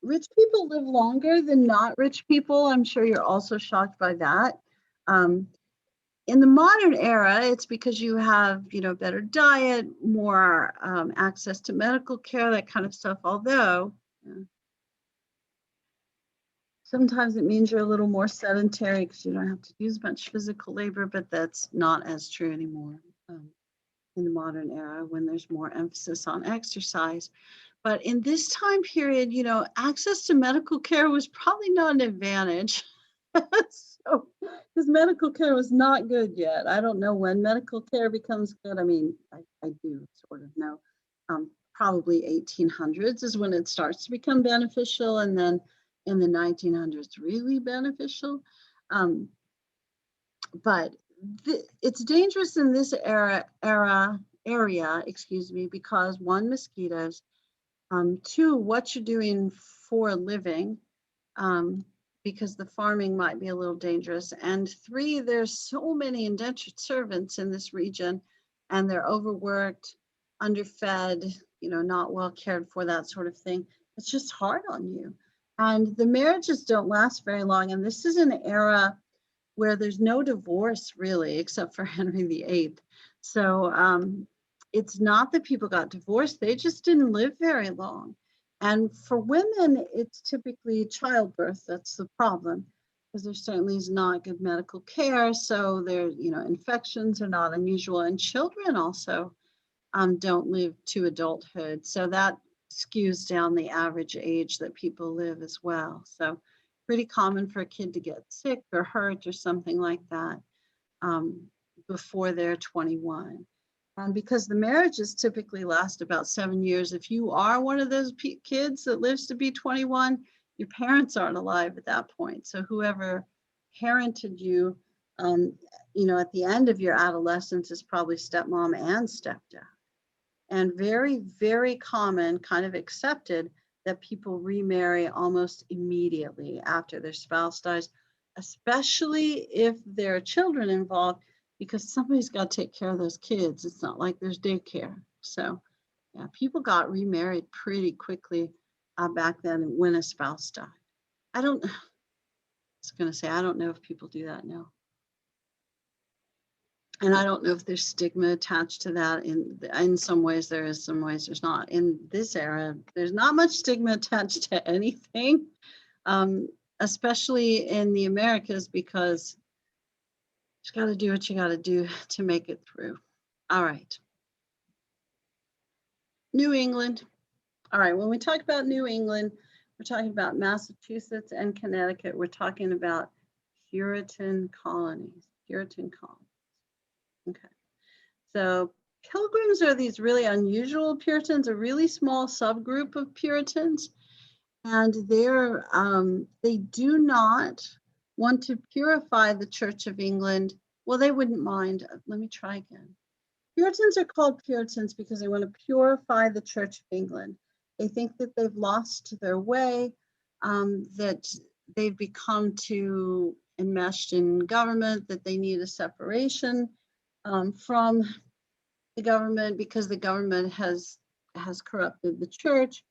Rich people live longer than not rich people. I'm sure you're also shocked by that. In the modern era, it's because you have, better diet, more access to medical care, that kind of stuff. Although sometimes it means you're a little more sedentary because you don't have to use much physical labor, but that's not as true anymore in the modern era when there's more emphasis on exercise. But in this time period, access to medical care was probably not an advantage. So, because medical care was not good yet. I don't know when medical care becomes good. I mean, I do sort of know. Probably 1800s is when it starts to become beneficial, and then in the 1900s, really beneficial. But it's dangerous in this area, excuse me, because one, mosquitoes. Two, what you're doing for a living. Because the farming might be a little dangerous. And three, there's so many indentured servants in this region and they're overworked, underfed, not well cared for, that sort of thing. It's just hard on you. And the marriages don't last very long. And this is an era where there's no divorce really, except for Henry VIII. So it's not that people got divorced, they just didn't live very long. And for women, it's typically childbirth that's the problem, because there certainly is not good medical care. So there, infections are not unusual, and children also don't live to adulthood. So that skews down the average age that people live as well. So pretty common for a kid to get sick or hurt or something like that before they're 21. And because the marriages typically last about 7 years, if you are one of those kids that lives to be 21, your parents aren't alive at that point. So whoever parented you, at the end of your adolescence is probably stepmom and stepdad. And very, very common, kind of accepted, that people remarry almost immediately after their spouse dies, especially if there are children involved, because somebody's got to take care of those kids. It's not like there's daycare. So yeah, people got remarried pretty quickly back then when a spouse died. I was going to say, I don't know if people do that now. And I don't know if there's stigma attached to that. In some ways there is, some ways there's not. In this era, there's not much stigma attached to anything. especially in the Americas, because you got to do what you got to do to make it through. All right. New England. All right, when we talk about New England, we're talking about Massachusetts and Connecticut. We're talking about Puritan colonies, Puritan colonies. Okay, so Pilgrims are these really unusual Puritans, a really small subgroup of Puritans, and they do not want to purify the Church of England. Well, they wouldn't mind. Let me try again. Puritans are called Puritans because they want to purify the Church of England. They think that they've lost their way, that they've become too enmeshed in government, that they need a separation from the government because the government has corrupted the church,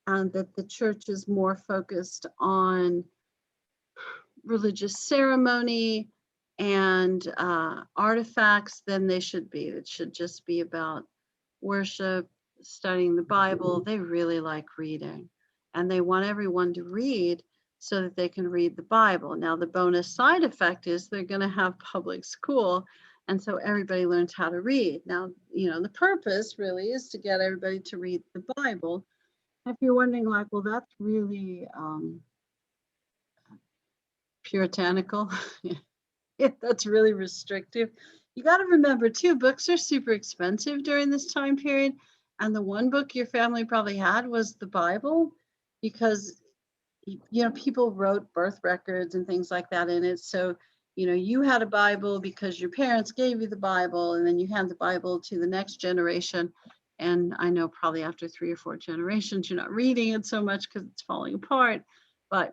and that the church is more focused on religious ceremony and artifacts than they should be. It should just be about worship, studying the Bible. They really like reading, and they want everyone to read so that they can read the Bible. Now, the bonus side effect is they're going to have public school, and so everybody learns how to read. Now, the purpose really is to get everybody to read the Bible. If you're wondering, like, well, that's really puritanical. Yeah, that's really restrictive. You got to remember too, books are super expensive during this time period. And the one book your family probably had was the Bible, because, people wrote birth records and things like that in it. So, you had a Bible because your parents gave you the Bible, and then you hand the Bible to the next generation. And I know probably after 3 or 4 generations, you're not reading it so much because it's falling apart. But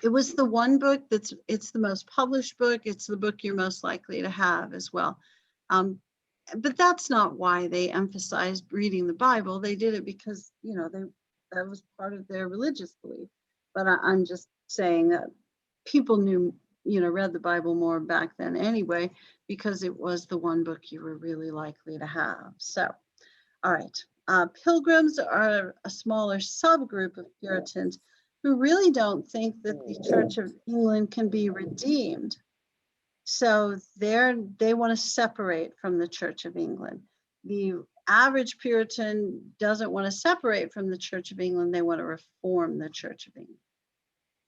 it was the one book it's the most published book. It's the book you're most likely to have as well. But that's not why they emphasized reading the Bible. They did it because, that was part of their religious belief. But I'm just saying that people read the Bible more back then anyway, because it was the one book you were really likely to have. So, all right. Pilgrims are a smaller subgroup of Puritans who really don't think that the Church of England can be redeemed. So they want to separate from the Church of England. The average Puritan doesn't want to separate from the Church of England. They want to reform the Church of England.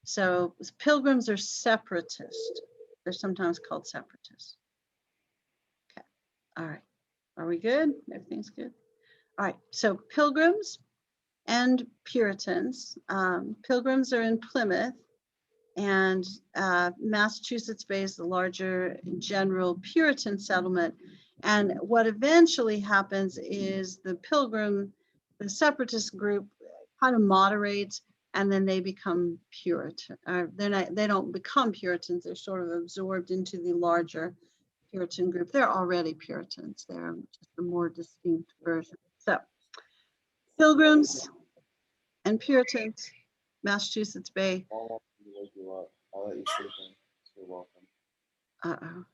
So Pilgrims are separatist. They're sometimes called separatists. Okay. All right. Are we good? Everything's good? All right. So Pilgrims and Puritans. Pilgrims are in Plymouth, and Massachusetts Bay is the larger general Puritan settlement. And what eventually happens is the separatist group kind of moderates, and then they become Puritan. They don't become Puritans, they're sort of absorbed into the larger Puritan group. They're already Puritans, they're just a more distinct version. So Pilgrims and Puritans, Massachusetts Bay. I'll let you sleep in. You're welcome. Uh-oh.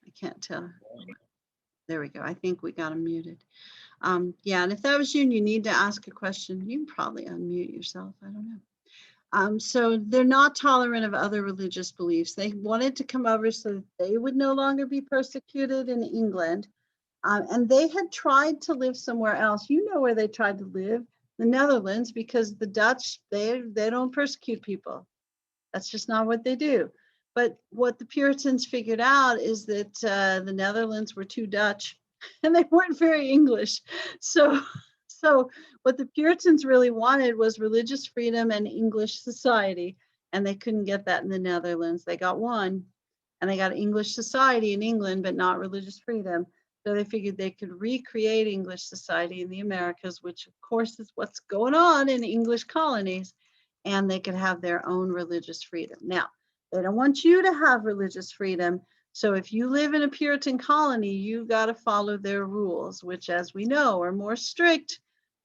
I can't tell. There we go. I think we got them muted. Yeah, and if that was you and you need to ask a question, you can probably unmute yourself. I don't know. So they're not tolerant of other religious beliefs. They wanted to come over so that they would no longer be persecuted in England. And they had tried to live somewhere else. You know where they tried to live? The Netherlands, because the Dutch, they don't persecute people. That's just not what they do. But what the Puritans figured out is that the Netherlands were too Dutch and they weren't very English. So what the Puritans really wanted was religious freedom and English society, and they couldn't get that in the Netherlands. They got one, and they got English society in England, but not religious freedom. So they figured they could recreate English society in the Americas, which of course is what's going on in English colonies, and they could have their own religious freedom. Now, they don't want you to have religious freedom. So if you live in a Puritan colony, you got to follow their rules, which, as we know, are more strict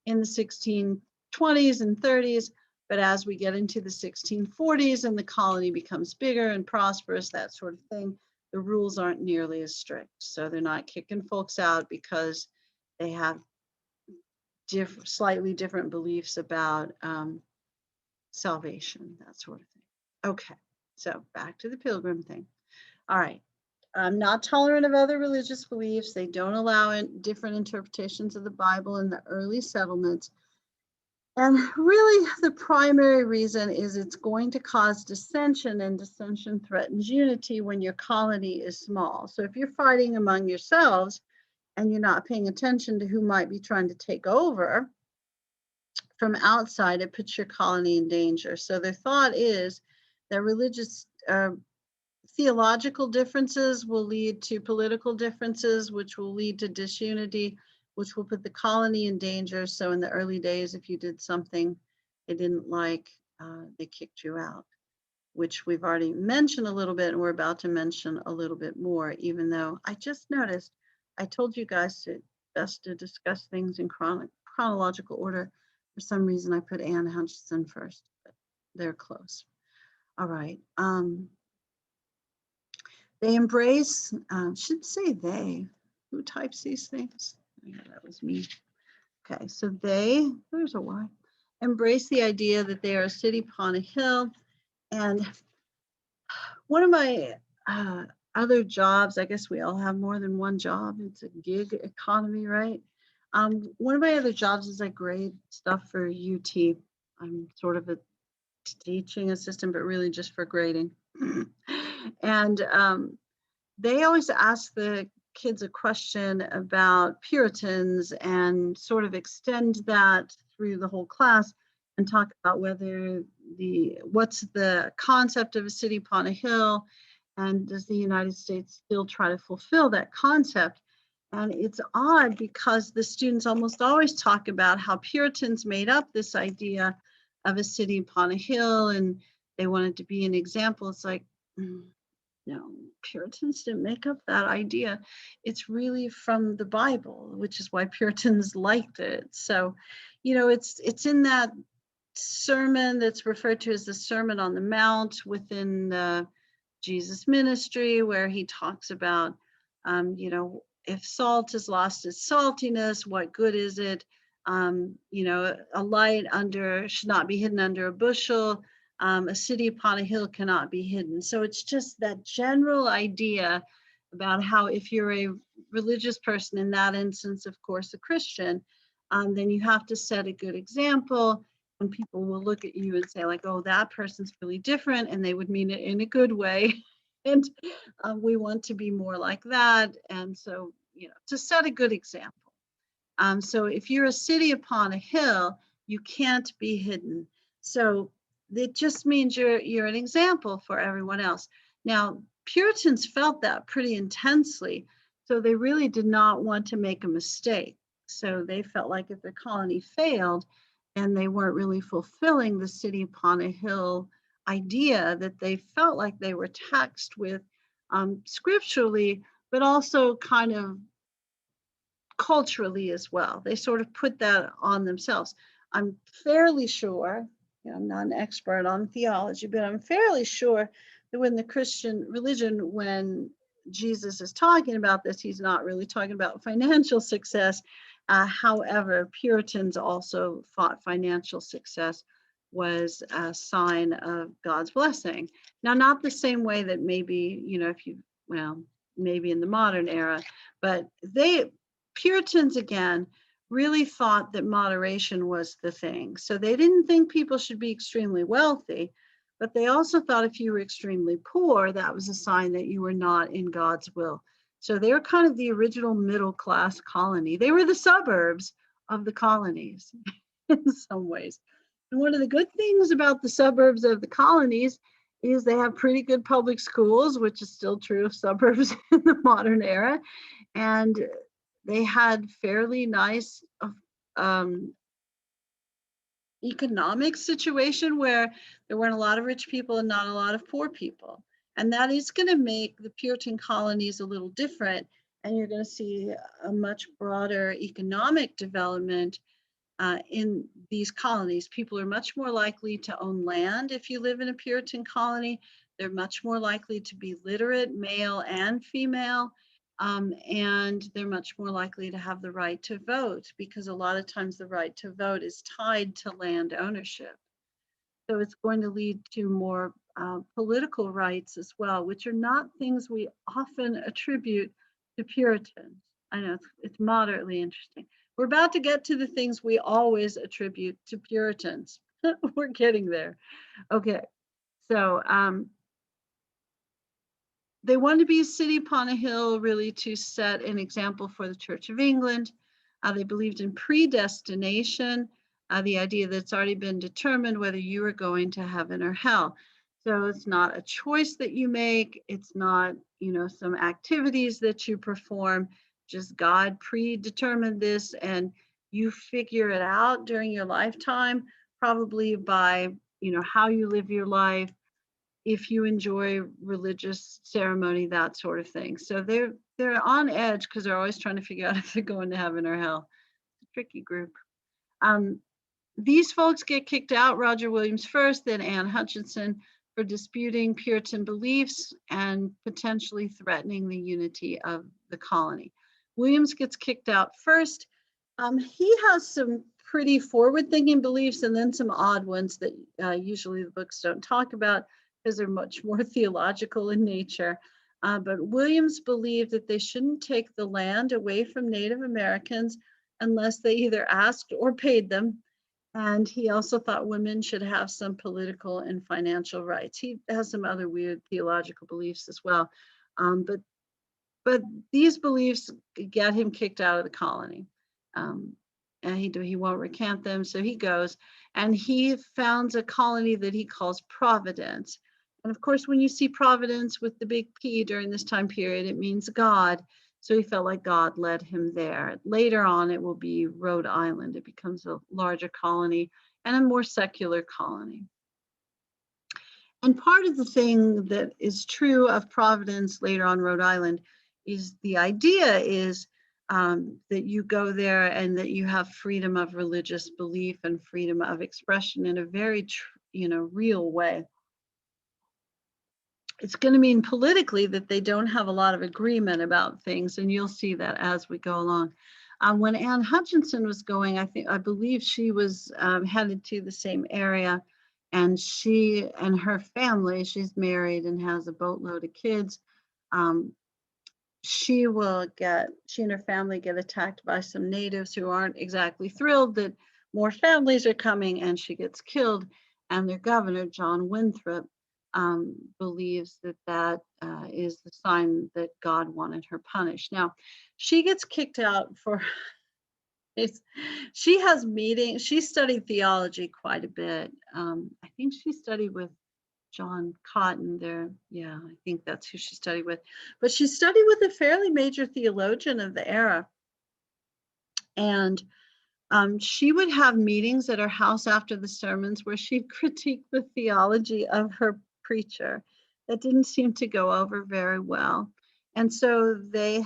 in the 1620s and 30s. But as we get into the 1640s and the colony becomes bigger and prosperous, that sort of thing, the rules aren't nearly as strict. So they're not kicking folks out because they have slightly different beliefs about salvation, that sort of thing. Okay, so back to the pilgrim thing. All right. I'm not tolerant of other religious beliefs. They don't allow different interpretations of the Bible in the early settlements. And really, the primary reason is it's going to cause dissension, and dissension threatens unity when your colony is small. So if you're fighting among yourselves and you're not paying attention to who might be trying to take over from outside, it puts your colony in danger. So their thought is that religious theological differences will lead to political differences, which will lead to disunity, which will put the colony in danger. So in the early days, if you did something they didn't like, they kicked you out, which we've already mentioned a little bit, and we're about to mention a little bit more, even though I just noticed, I told you guys best to discuss things in chronological order. For some reason, I put Anne Hutchinson first, but they're close. All right. They embrace, should say they, who types these things? Yeah, that was me. Okay, so they, there's a Y, embrace the idea that they are a city upon a hill. And one of my other jobs, I guess we all have more than one job. It's a gig economy, right? One of my other jobs is I grade stuff for UT. I'm sort of a teaching assistant, but really just for grading. And they always ask the kids a question about Puritans and sort of extend that through the whole class and talk about whether what's the concept of a city upon a hill, and does the United States still try to fulfill that concept? And it's odd because the students almost always talk about how Puritans made up this idea of a city upon a hill and they wanted to be an example. It's like, no, Puritans didn't make up that idea. It's really from the Bible, which is why Puritans liked it. So, it's in that sermon that's referred to as the Sermon on the Mount within Jesus' ministry, where he talks about, if salt has lost its saltiness, what good is it? A light should not be hidden under a bushel. A city upon a hill cannot be hidden. So it's just that general idea about how if you're a religious person, in that instance, of course, a Christian, then you have to set a good example, and people will look at you and say like, oh, that person's really different, and they would mean it in a good way. And we want to be more like that. And so, to set a good example. So if you're a city upon a hill, you can't be hidden. So it just means you're an example for everyone else. Now, Puritans felt that pretty intensely, so they really did not want to make a mistake. So they felt like if their colony failed and they weren't really fulfilling the city upon a hill idea, that they felt like they were taxed with scripturally, but also kind of culturally as well. They sort of put that on themselves. I'm fairly sure, I'm not an expert on theology, but I'm fairly sure that when the Christian religion, when Jesus is talking about this, he's not really talking about financial success. However, Puritans also thought financial success was a sign of God's blessing. Now, not the same way that maybe, maybe in the modern era, but Puritans, again, really thought that moderation was the thing. So they didn't think people should be extremely wealthy, but they also thought if you were extremely poor, that was a sign that you were not in God's will. So they were kind of the original middle class colony. They were the suburbs of the colonies in some ways. And one of the good things about the suburbs of the colonies is they have pretty good public schools, which is still true of suburbs in the modern era. And they had fairly nice economic situation where there weren't a lot of rich people and not a lot of poor people. And that is going to make the Puritan colonies a little different. And you're going to see a much broader economic development in these colonies. People are much more likely to own land if you live in a Puritan colony. They're much more likely to be literate, male and female. And they're much more likely to have the right to vote, because a lot of times the right to vote is tied to land ownership. So it's going to lead to more political rights as well, which are not things we often attribute to Puritans. I know it's moderately interesting. We're about to get to the things we always attribute to Puritans. We're getting there. Okay, so they wanted to be a city upon a hill, really to set an example for the Church of England. They believed in predestination, the idea that it's already been determined whether you are going to heaven or hell. So it's not a choice that you make. It's not, some activities that you perform. Just God predetermined this, and you figure it out during your lifetime, probably by, how you live your life, if you enjoy religious ceremony, that sort of thing. So they're on edge because they're always trying to figure out if they're going to heaven or hell. It's a tricky group. These folks get kicked out, Roger Williams first, then Anne Hutchinson, for disputing Puritan beliefs and potentially threatening the unity of the colony. Williams gets kicked out first. He has some pretty forward-thinking beliefs and then some odd ones that usually the books don't talk about because they're much more theological in nature. But Williams believed that they shouldn't take the land away from Native Americans unless they either asked or paid them. And he also thought women should have some political and financial rights. He has some other weird theological beliefs as well. But these beliefs get him kicked out of the colony. And he won't recant them, so he goes. And he founds a colony that he calls Providence. And of course, when you see Providence with the big P during this time period, it means God. So he felt like God led him there. Later on, it will be Rhode Island. It becomes a larger colony and a more secular colony. And part of the thing that is true of Providence, later on Rhode Island, is the idea is that you go there and that you have freedom of religious belief and freedom of expression in a very, real way. It's going to mean politically that they don't have a lot of agreement about things, and you'll see that as we go along. When Anne Hutchinson was going, I believe she was headed to the same area, and she and her family, she's married and has a boatload of kids. She and her family get attacked by some natives who aren't exactly thrilled that more families are coming, and she gets killed. And their governor, John Winthrop, believes that is the sign that God wanted her punished. Now, she gets kicked out for, she has meetings, she studied theology quite a bit. I think she studied with John Cotton there. Yeah, I think that's who she studied with. But she studied with a fairly major theologian of the era. And she would have meetings at her house after the sermons where she'd critique the theology of her preacher. That didn't seem to go over very well. And so they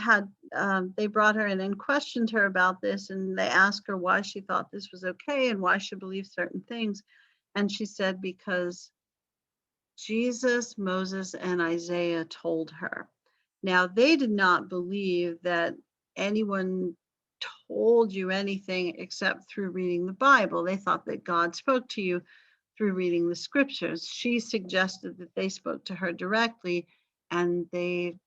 brought her in and questioned her about this, and they asked her why she thought this was okay and why she believed certain things. And she said, because Jesus, Moses, and Isaiah told her. Now, they did not believe that anyone told you anything except through reading the Bible. They thought that God spoke to you through reading the scriptures. She suggested that they spoke to her directly, and they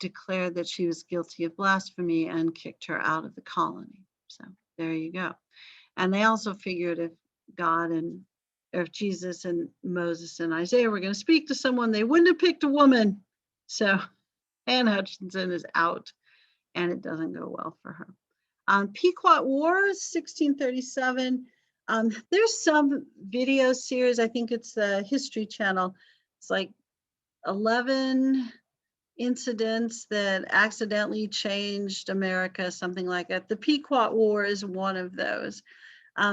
declared that she was guilty of blasphemy and kicked her out of the colony. So there you go. And they also figured if Jesus and Moses and Isaiah were going to speak to someone, they wouldn't have picked a woman. So Anne Hutchinson is out, and it doesn't go well for her. Pequot Wars, 1637. There's some video series. I think it's the History Channel. It's like 11 incidents that accidentally changed America, something like that. The Pequot War is one of those.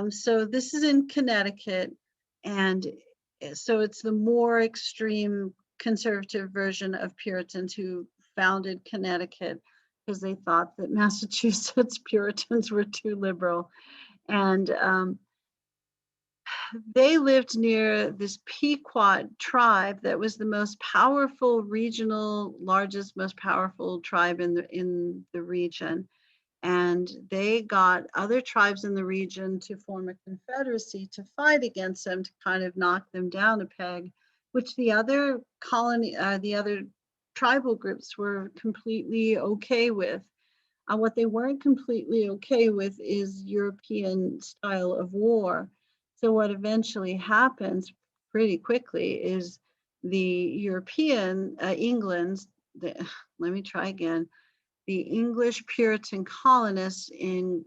So this is in Connecticut. And so it's the more extreme conservative version of Puritans who founded Connecticut because they thought that Massachusetts Puritans were too liberal. And they lived near this Pequot tribe that was the most powerful regional, largest, most powerful tribe in the region. And they got other tribes in the region to form a confederacy to fight against them, to kind of knock them down a peg, which the other the other tribal groups were completely okay with. What they weren't completely okay with is European style of war. So what eventually happens pretty quickly is the European England, let me try again, the English Puritan colonists in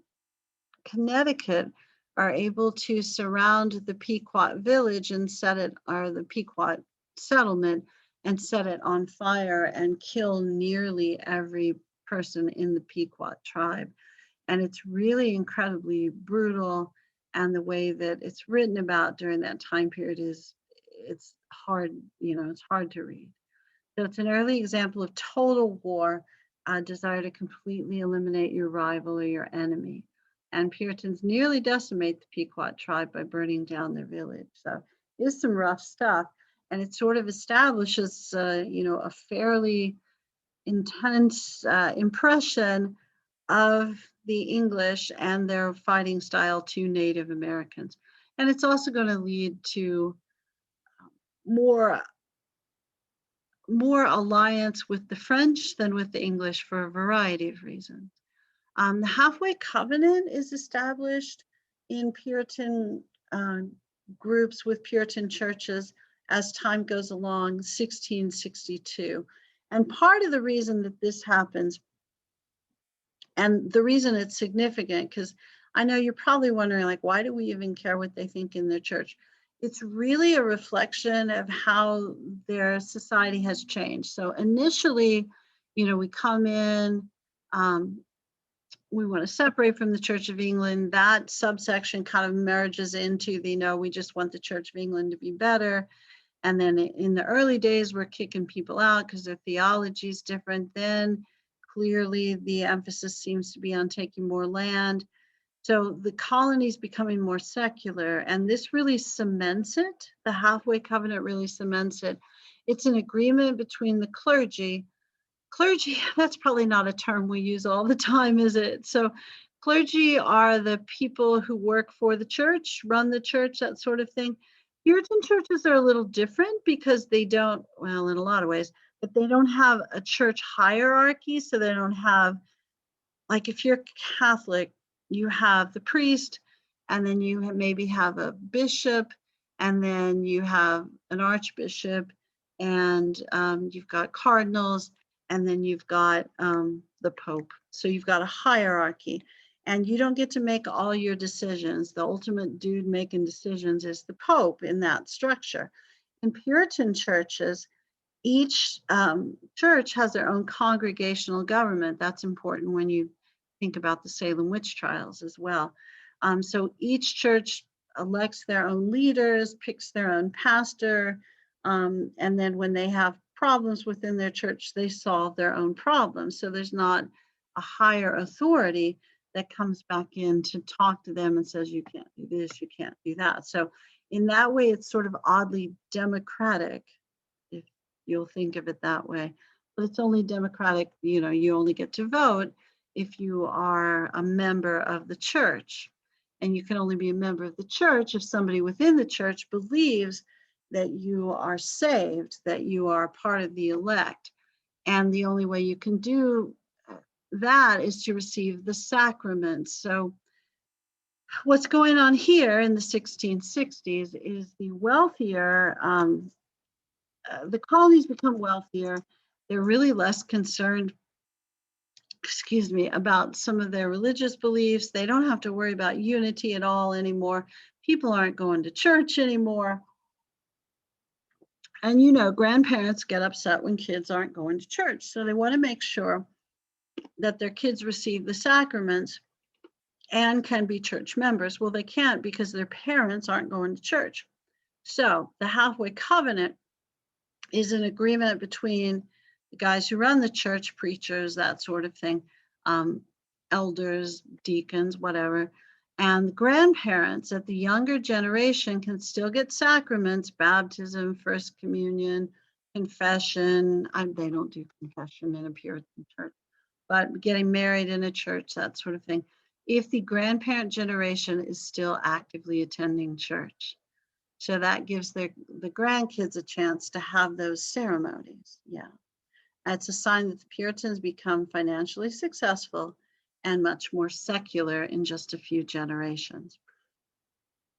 Connecticut are able to surround the Pequot village and set it, or the Pequot settlement, and set it on fire and kill nearly every person in the Pequot tribe. And it's really incredibly brutal. And the way that it's written about during that time period is, it's hard, it's hard to read. So it's an early example of total war, desire to completely eliminate your rival or your enemy. And Puritans nearly decimate the Pequot tribe by burning down their village. So it's some rough stuff. And it sort of establishes, a fairly intense impression of the English and their fighting style to Native Americans. And it's also going to lead to more alliance with the French than with the English for a variety of reasons. The Halfway Covenant is established in Puritan groups with Puritan churches as time goes along, 1662. And part of the reason that this happens, and the reason it's significant, because I know you're probably wondering, like, why do we even care what they think in their church? It's really a reflection of how their society has changed. So initially, we come in, we want to separate from the Church of England. That subsection kind of merges into the, no, we just want the Church of England to be better. And then in the early days, we're kicking people out because their theology is different. Then clearly the emphasis seems to be on taking more land. So the colony's becoming more secular, and this really cements it. The Halfway Covenant really cements it. It's an agreement between the clergy. Clergy, that's probably not a term we use all the time, is it? So clergy are the people who work for the church, run the church, that sort of thing. Puritan churches are a little different because they don't, well, in a lot of ways, but they don't have a church hierarchy. So they don't have, like, if you're Catholic, you have the priest, and then you maybe have a bishop, and then you have an archbishop, and you've got cardinals, and then you've got the Pope. So you've got a hierarchy, and you don't get to make all your decisions. The ultimate dude making decisions is the Pope in that structure. In Puritan churches, each church has their own congregational government. That's important when you think about the Salem witch trials as well. So each church elects their own leaders, picks their own pastor, and then when they have problems within their church, they solve their own problems. So there's not a higher authority that comes back in to talk to them and says, you can't do this, you can't do that. So in that way, it's sort of oddly democratic, if you'll think of it that way. But it's only democratic, you only get to vote if you are a member of the church. And you can only be a member of the church if somebody within the church believes that you are saved, that you are part of the elect. And the only way you can do that is to receive the sacraments. So what's going on here in the 1660s is the wealthier, the colonies become wealthier. They're really less concerned, about some of their religious beliefs. They don't have to worry about unity at all anymore. People aren't going to church anymore. And grandparents get upset when kids aren't going to church. So they want to make sure that their kids receive the sacraments and can be church members. Well, they can't because their parents aren't going to church. So the Halfway Covenant is an agreement between the guys who run the church, preachers, that sort of thing, elders, deacons, whatever, and the grandparents, that the younger generation can still get sacraments, baptism, first communion, confession. They don't do confession in a Puritan church, but getting married in a church, that sort of thing, if the grandparent generation is still actively attending church. So that gives the grandkids a chance to have those ceremonies. Yeah. It's a sign that the Puritans become financially successful and much more secular in just a few generations.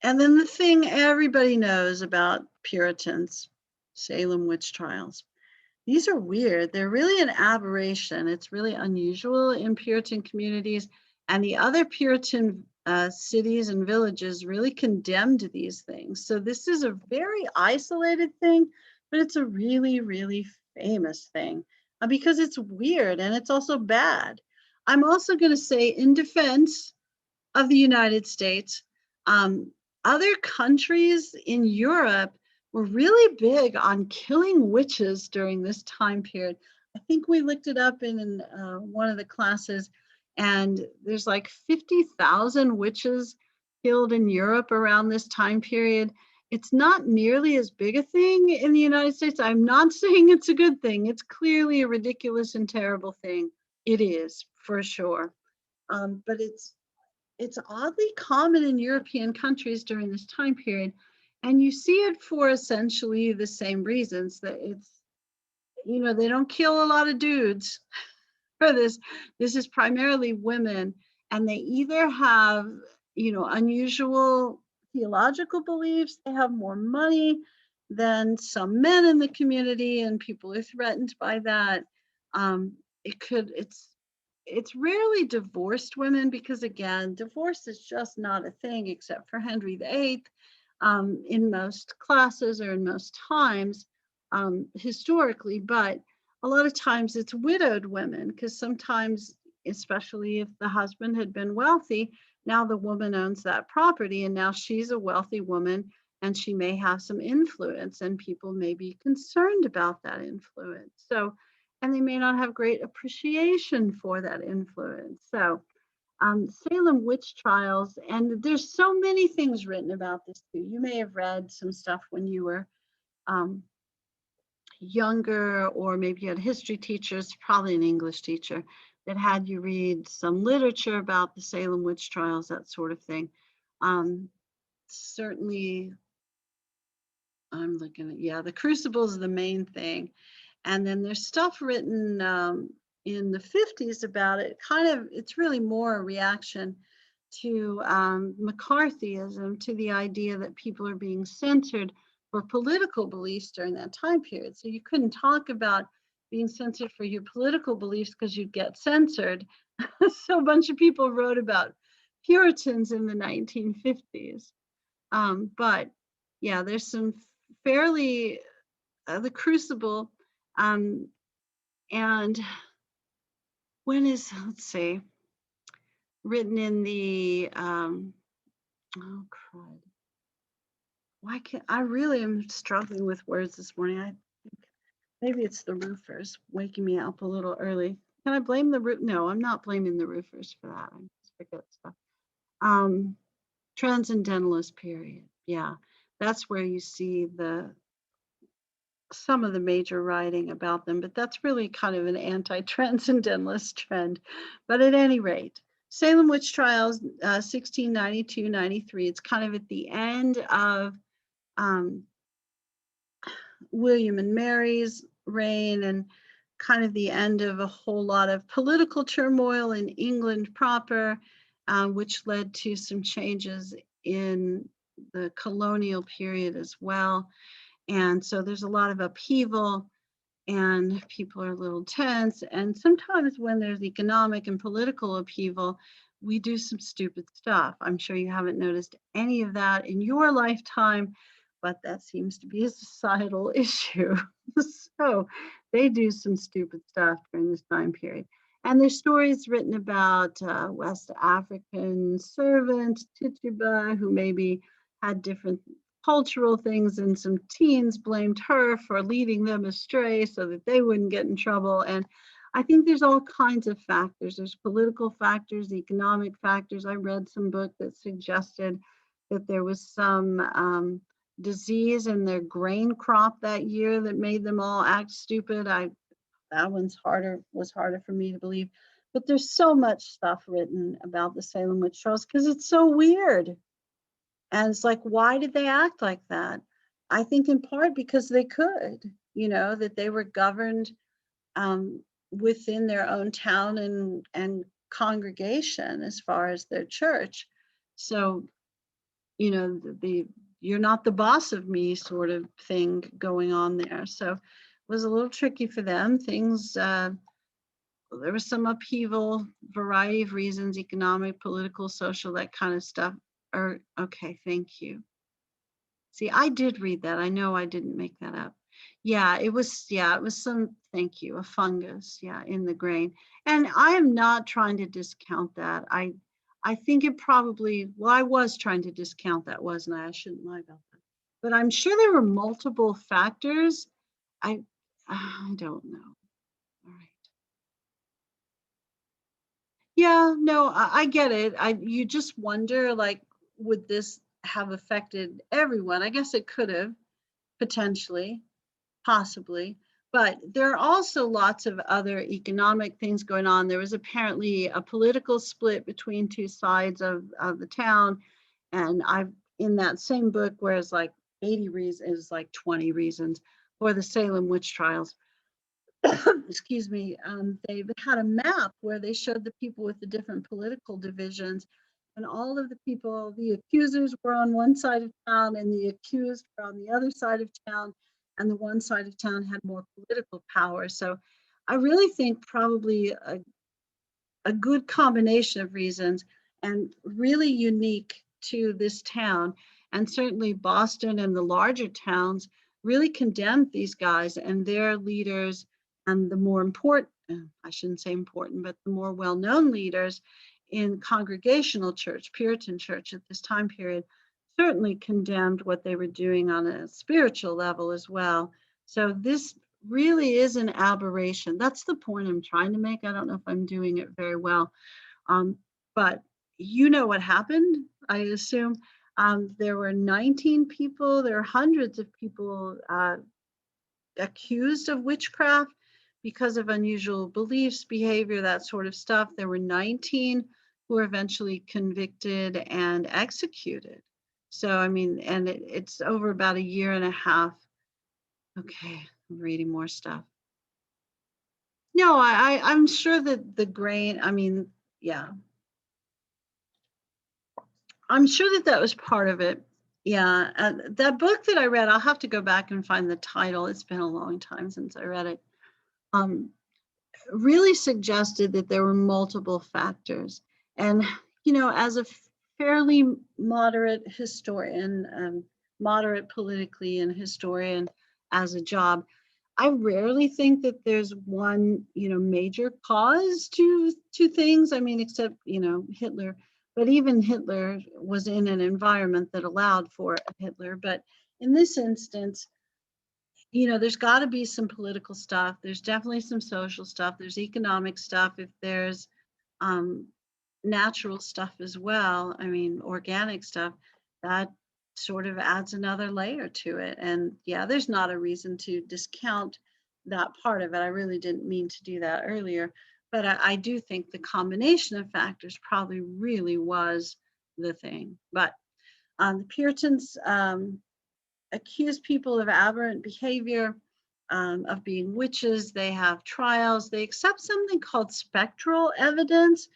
And then the thing everybody knows about Puritans, Salem witch trials. These are weird. They're really an aberration. It's really unusual in Puritan communities. And the other Puritan cities and villages really condemned these things. So this is a very isolated thing, but it's a really, really famous thing because it's weird and it's also bad. I'm also going to say, in defense of the United States, other countries in Europe were really big on killing witches during this time period. I think we looked it up in one of the classes, and there's like 50,000 witches killed in Europe around this time period. It's not nearly as big a thing in the United States. I'm not saying it's a good thing. It's clearly a ridiculous and terrible thing. It is, for sure. But it's oddly common in European countries during this time period. And you see it for essentially the same reasons, that it's, they don't kill a lot of dudes for this. This is primarily women, and they either have, unusual theological beliefs, they have more money than some men in the community, and people are threatened by that. It's rarely divorced women because, again, divorce is just not a thing except for Henry VIII in most classes or in most times historically. But a lot of times it's widowed women, because sometimes, especially if the husband had been wealthy, now the woman owns that property and now she's a wealthy woman and she may have some influence, and people may be concerned about that influence. So, and they may not have great appreciation for that influence. So Salem witch trials, and there's so many things written about this too. You may have read some stuff when you were younger, or maybe you had history teachers, probably an English teacher, that had you read some literature about the Salem witch trials, that sort of thing. Certainly, I'm looking at, yeah, the Crucible is the main thing. And then there's stuff written in the 50s about it. It's really more a reaction to McCarthyism, to the idea that people are being censored for political beliefs during that time period. So you couldn't talk about being censored for your political beliefs because you'd get censored. So a bunch of people wrote about Puritans in the 1950s. But yeah, there's some fairly, the Crucible, and when is, let's see, written in the, oh crud. Why can't, I really am struggling with words this morning. I think maybe it's the roofers waking me up a little early. Can I blame the roof? No, I'm not blaming the roofers for that. I just forget stuff. Transcendentalist period. Yeah, that's where you see some of the major writing about them, but that's really kind of an anti-transcendentalist trend. But at any rate, Salem witch trials, 1692-93, it's kind of at the end of William and Mary's reign, and kind of the end of a whole lot of political turmoil in England proper, which led to some changes in the colonial period as well. And so there's a lot of upheaval and people are a little tense. And sometimes when there's economic and political upheaval, we do some stupid stuff. I'm sure you haven't noticed any of that in your lifetime, but that seems to be a societal issue. So they do some stupid stuff during this time period. And there's stories written about West African servants, Tituba, who maybe had different cultural things, and some teens blamed her for leading them astray so that they wouldn't get in trouble. And I think there's all kinds of factors. There's political factors, economic factors. I read some book that suggested that there was some disease in their grain crop that year that made them all act stupid. That was harder for me to believe. But there's so much stuff written about the Salem witch trials because it's so weird. And it's like, why did they act like that? I think in part because they could, that they were governed um, within their own town and congregation as far as their church. So, the you're not the boss of me sort of thing going on there. So it was a little tricky for them. Things, there was some upheaval, variety of reasons, economic, political, social, that kind of stuff. Okay, thank you. See, I did read that. I know I didn't make that up. Yeah, it was some, thank you, a fungus, yeah, in the grain. And I am not trying to discount that. I think it probably, well, I was trying to discount that, wasn't I? I shouldn't lie about that. But I'm sure there were multiple factors. I don't know. All right. Yeah, no, I get it. You just wonder, like, would this have affected everyone? I guess it could have, potentially, possibly. But there are also lots of other economic things going on. There was apparently a political split between two sides of the town. And I've, in that same book, where it's like 80 reasons, is like 20 reasons for the Salem witch trials. Excuse me, they had a map where they showed the people with the different political divisions, and all of the people, the accusers were on one side of town and the accused were on the other side of town, and the one side of town had more political power. So I really think probably a good combination of reasons, and really unique to this town, and certainly Boston and the larger towns really condemned these guys and their leaders, and the more important, I shouldn't say important, but the more well-known leaders in Congregational church, Puritan church at this time period, certainly condemned what they were doing on a spiritual level as well. So this really is an aberration. That's the point I'm trying to make. I don't know if I'm doing it very well. But you know what happened, I assume. There were 19 people, there are hundreds of people accused of witchcraft because of unusual beliefs, behavior, that sort of stuff. There were 19 who were eventually convicted and executed. So, I mean, and it's over about a year and a half. Okay, I'm reading more stuff. No, I'm sure that the grain, I mean, yeah, I'm sure that that was part of it. Yeah, that book that I read, I'll have to go back and find the title. It's been a long time since I read it. Really suggested that there were multiple factors. And, as a fairly moderate historian, moderate politically and historian as a job, I rarely think that there's one, major cause to things. I mean, except, Hitler, but even Hitler was in an environment that allowed for Hitler. But in this instance, there's got to be some political stuff. There's definitely some social stuff. There's economic stuff. If there's um, natural stuff as well, I mean, organic stuff, that sort of adds another layer to it. And yeah, there's not a reason to discount that part of it. I really didn't mean to do that earlier, but I do think the combination of factors probably really was the thing. But the Puritans accuse people of aberrant behavior, of being witches. They have trials. They accept something called spectral evidence,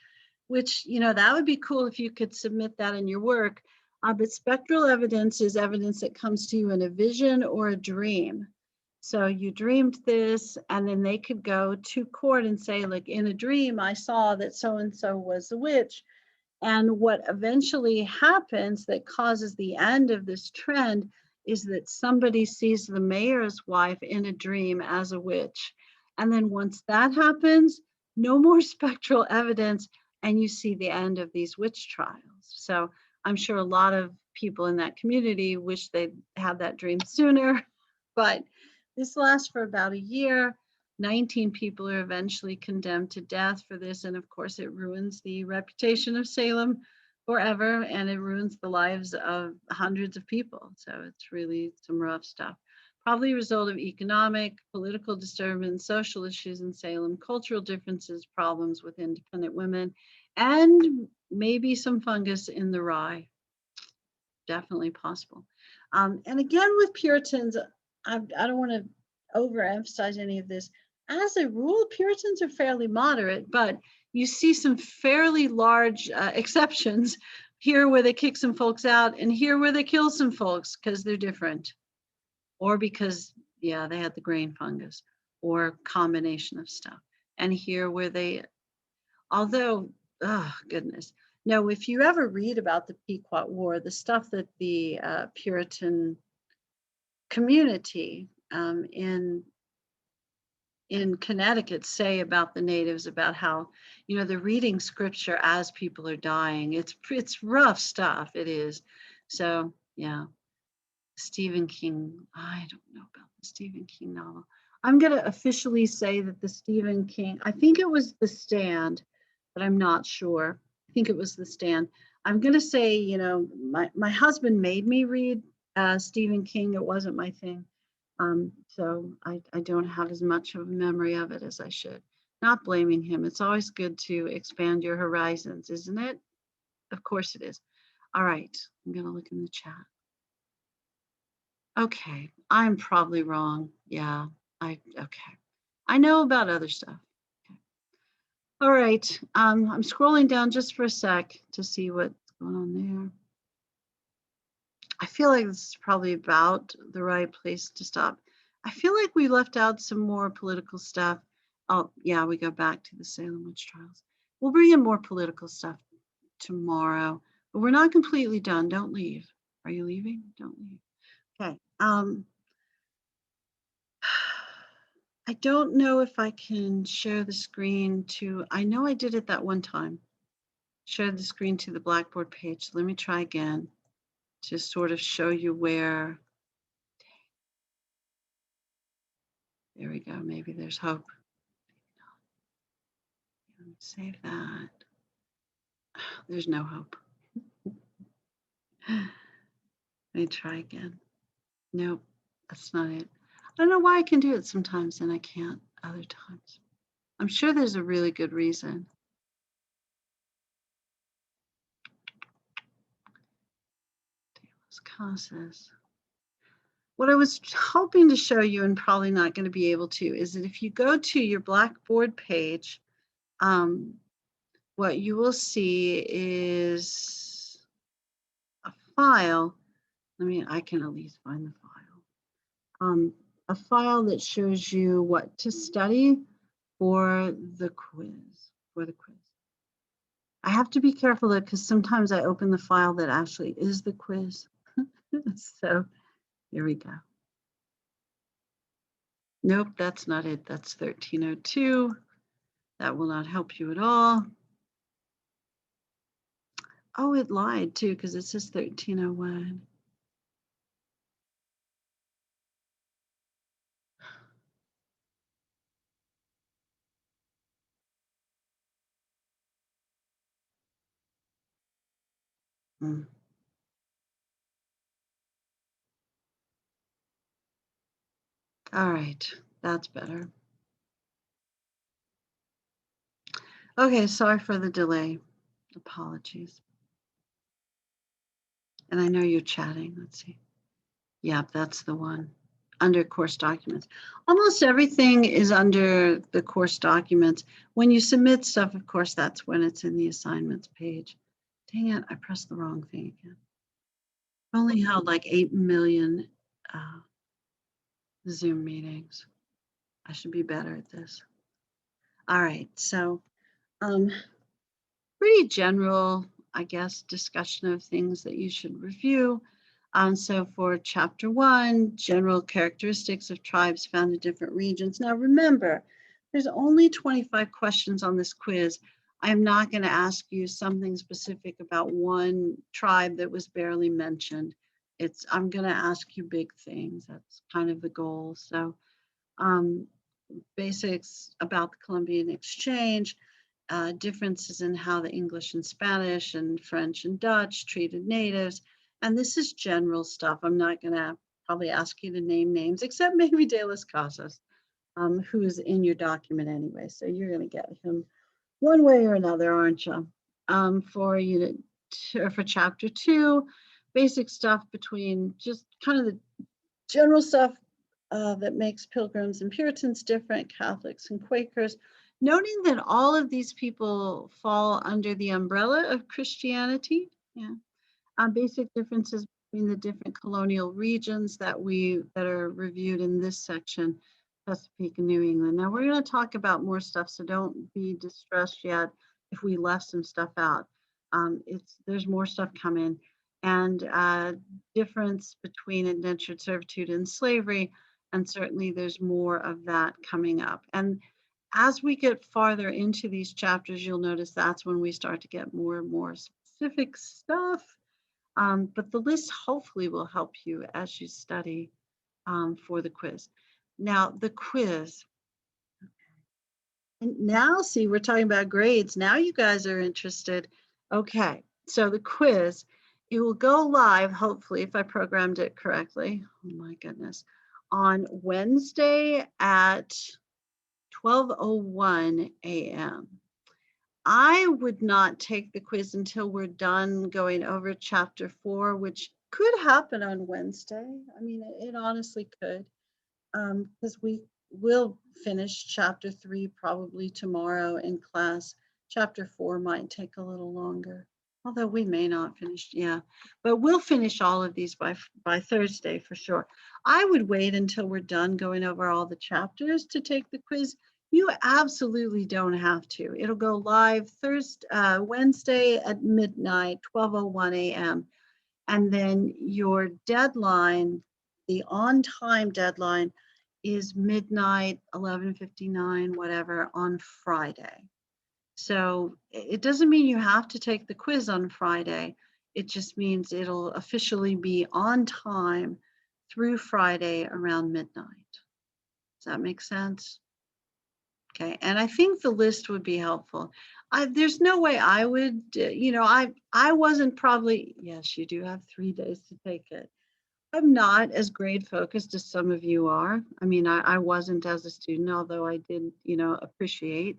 which, that would be cool if you could submit that in your work. But spectral evidence is evidence that comes to you in a vision or a dream. So you dreamed this, and then they could go to court and say, like, in a dream, I saw that so-and-so was a witch. And what eventually happens that causes the end of this trend is that somebody sees the mayor's wife in a dream as a witch. And then once that happens, no more spectral evidence, and you see the end of these witch trials. So I'm sure a lot of people in that community wish they'd had that dream sooner, but this lasts for about a year. 19 people are eventually condemned to death for this. And of course, it ruins the reputation of Salem forever, and it ruins the lives of hundreds of people. So it's really some rough stuff. probably a result of economic, political disturbance, social issues in Salem, cultural differences, problems with independent women, and maybe some fungus in the rye. Definitely possible. And again, with Puritans, I don't want to overemphasize any of this. As a rule, Puritans are fairly moderate, but you see some fairly large exceptions here where they kick some folks out and here where they kill some folks because they're different. Or because, yeah, they had the grain fungus or combination of stuff. And here where they, although, oh goodness. No, if you ever read about the Pequot War, the stuff that the Puritan community in Connecticut say about the natives, about how, you know, they're reading scripture as people are dying. It's rough stuff. It is. So yeah. Stephen King, I don't know about the Stephen King novel. I'm going to officially say that the Stephen King, I think it was The Stand, but I'm not sure. I think it was The Stand. I'm going to say, you know, my husband made me read Stephen King. It wasn't my thing. So I don't have as much of a memory of it as I should. Not blaming him. It's always good to expand your horizons, isn't it? Of course it is. All right, I'm going to look in the chat. Okay, I'm probably wrong. Yeah, okay. I know about other stuff. Okay. All right, I'm scrolling down just for a sec to see what's going on there. I feel like this is probably about the right place to stop. I feel like we left out some more political stuff. Oh, yeah, we go back to the Salem witch trials. We'll bring in more political stuff tomorrow, but we're not completely done. Don't leave. Are you leaving? Don't leave. Okay. I don't know if I can share the screen to, I know I did it that one time. Share the screen to the Blackboard page. Let me try again to sort of show you where. There we go. Maybe there's hope. Let me save that. There's no hope. Let me try again. Nope, that's not it. I don't know why I can do it sometimes and I can't other times. I'm sure there's a really good reason. Las Casas. What I was hoping to show you, and probably not going to be able to, is that if you go to your Blackboard page, what you will see is a file. I can at least find the file. A file that shows you what to study for the quiz. I have to be careful though, because sometimes I open the file that actually is the quiz. So here we go. Nope, that's not it. That's 1302. That will not help you at all. Oh, it lied too, because it says 1301. All right, that's better. Okay, sorry for the delay. Apologies. And I know you're chatting. Let's see. Yep, that's the one. Under course documents. Almost everything is under the course documents. When you submit stuff, of course, that's when it's in the assignments page. Dang it, I pressed the wrong thing again. I've only held like 8 million Zoom meetings. I should be better at this. All right, so pretty general, I guess, discussion of things that you should review. So for chapter 1, general characteristics of tribes found in different regions. Now remember, there's only 25 questions on this quiz. I'm not going to ask you something specific about one tribe that was barely mentioned. I'm going to ask you big things. That's kind of the goal. So basics about the Columbian Exchange, differences in how the English and Spanish and French and Dutch treated natives. And this is general stuff. I'm not going to probably ask you to name names, except maybe De Las Casas, who's in your document anyway. So you're going to get him one way or another, aren't you? For unit or for chapter 2, basic stuff between just kind of the general stuff that makes Pilgrims and Puritans different, Catholics and Quakers, noting that all of these people fall under the umbrella of Christianity. Yeah. Basic differences between the different colonial regions that are reviewed in this section, Chesapeake and New England. Now we're going to talk about more stuff, so don't be distressed yet if we left some stuff out. There's more stuff coming, and difference between indentured servitude and slavery, and certainly there's more of that coming up. And as we get farther into these chapters, you'll notice that's when we start to get more and more specific stuff. But the list hopefully will help you as you study for the quiz. Now, the quiz. And now, see, we're talking about grades. Now you guys are interested. Okay, so the quiz, it will go live, hopefully, if I programmed it correctly. Oh my goodness. On Wednesday at 12:01 a.m. I would not take the quiz until we're done going over chapter 4, which could happen on Wednesday. I mean, it honestly could, because we will finish chapter 3 probably tomorrow in class. Chapter 4 might take a little longer, although we may not finish. Yeah, but we'll finish all of these by Thursday for sure. I would wait until we're done going over all the chapters to take the quiz. You absolutely don't have to. It'll go live Wednesday at midnight, 12:01 a.m. And then your deadline, the on-time deadline, is midnight, 11:59, whatever, on Friday. So it doesn't mean you have to take the quiz on Friday. It just means it'll officially be on time through Friday around midnight. Does that make sense? Okay, and I think the list would be helpful. There's no way I would, I wasn't probably, yes, you do have 3 days to take it. I'm not as grade focused as some of you are. I mean, I wasn't as a student, although I did, appreciate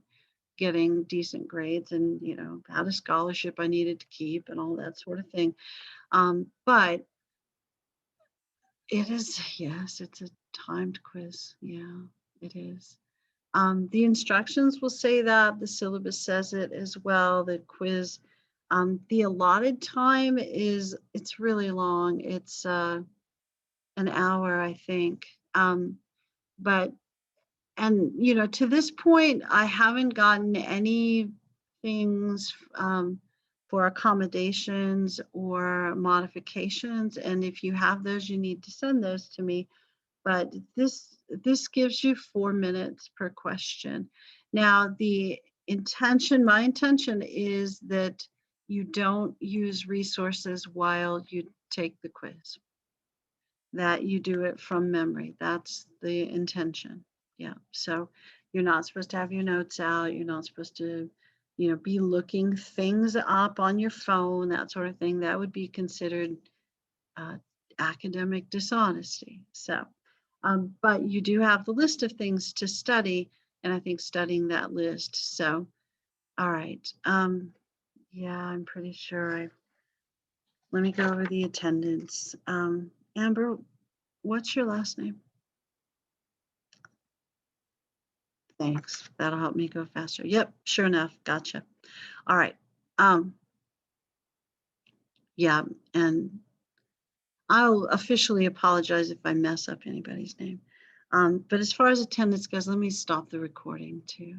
getting decent grades and, had a scholarship I needed to keep and all that sort of thing. But it is, yes, it's a timed quiz. Yeah, it is. The instructions will say that, the syllabus says it as well, the quiz. The allotted time it's really long. It's an hour, I think. But to this point, I haven't gotten any things for accommodations or modifications. And if you have those, you need to send those to me. But this gives you 4 minutes per question. Now, my intention is that you don't use resources while you take the quiz, that you do it from memory. That's the intention. Yeah, so you're not supposed to have your notes out. You're not supposed to, be looking things up on your phone, that sort of thing. That would be considered academic dishonesty. So, but you do have the list of things to study, and I think studying that list. So, all right. Yeah, I'm pretty sure let me go over the attendance. Amber, what's your last name? Thanks. That'll help me go faster. Yep, sure enough. Gotcha. All right. Yeah, and I'll officially apologize if I mess up anybody's name. But as far as attendance goes, let me stop the recording too.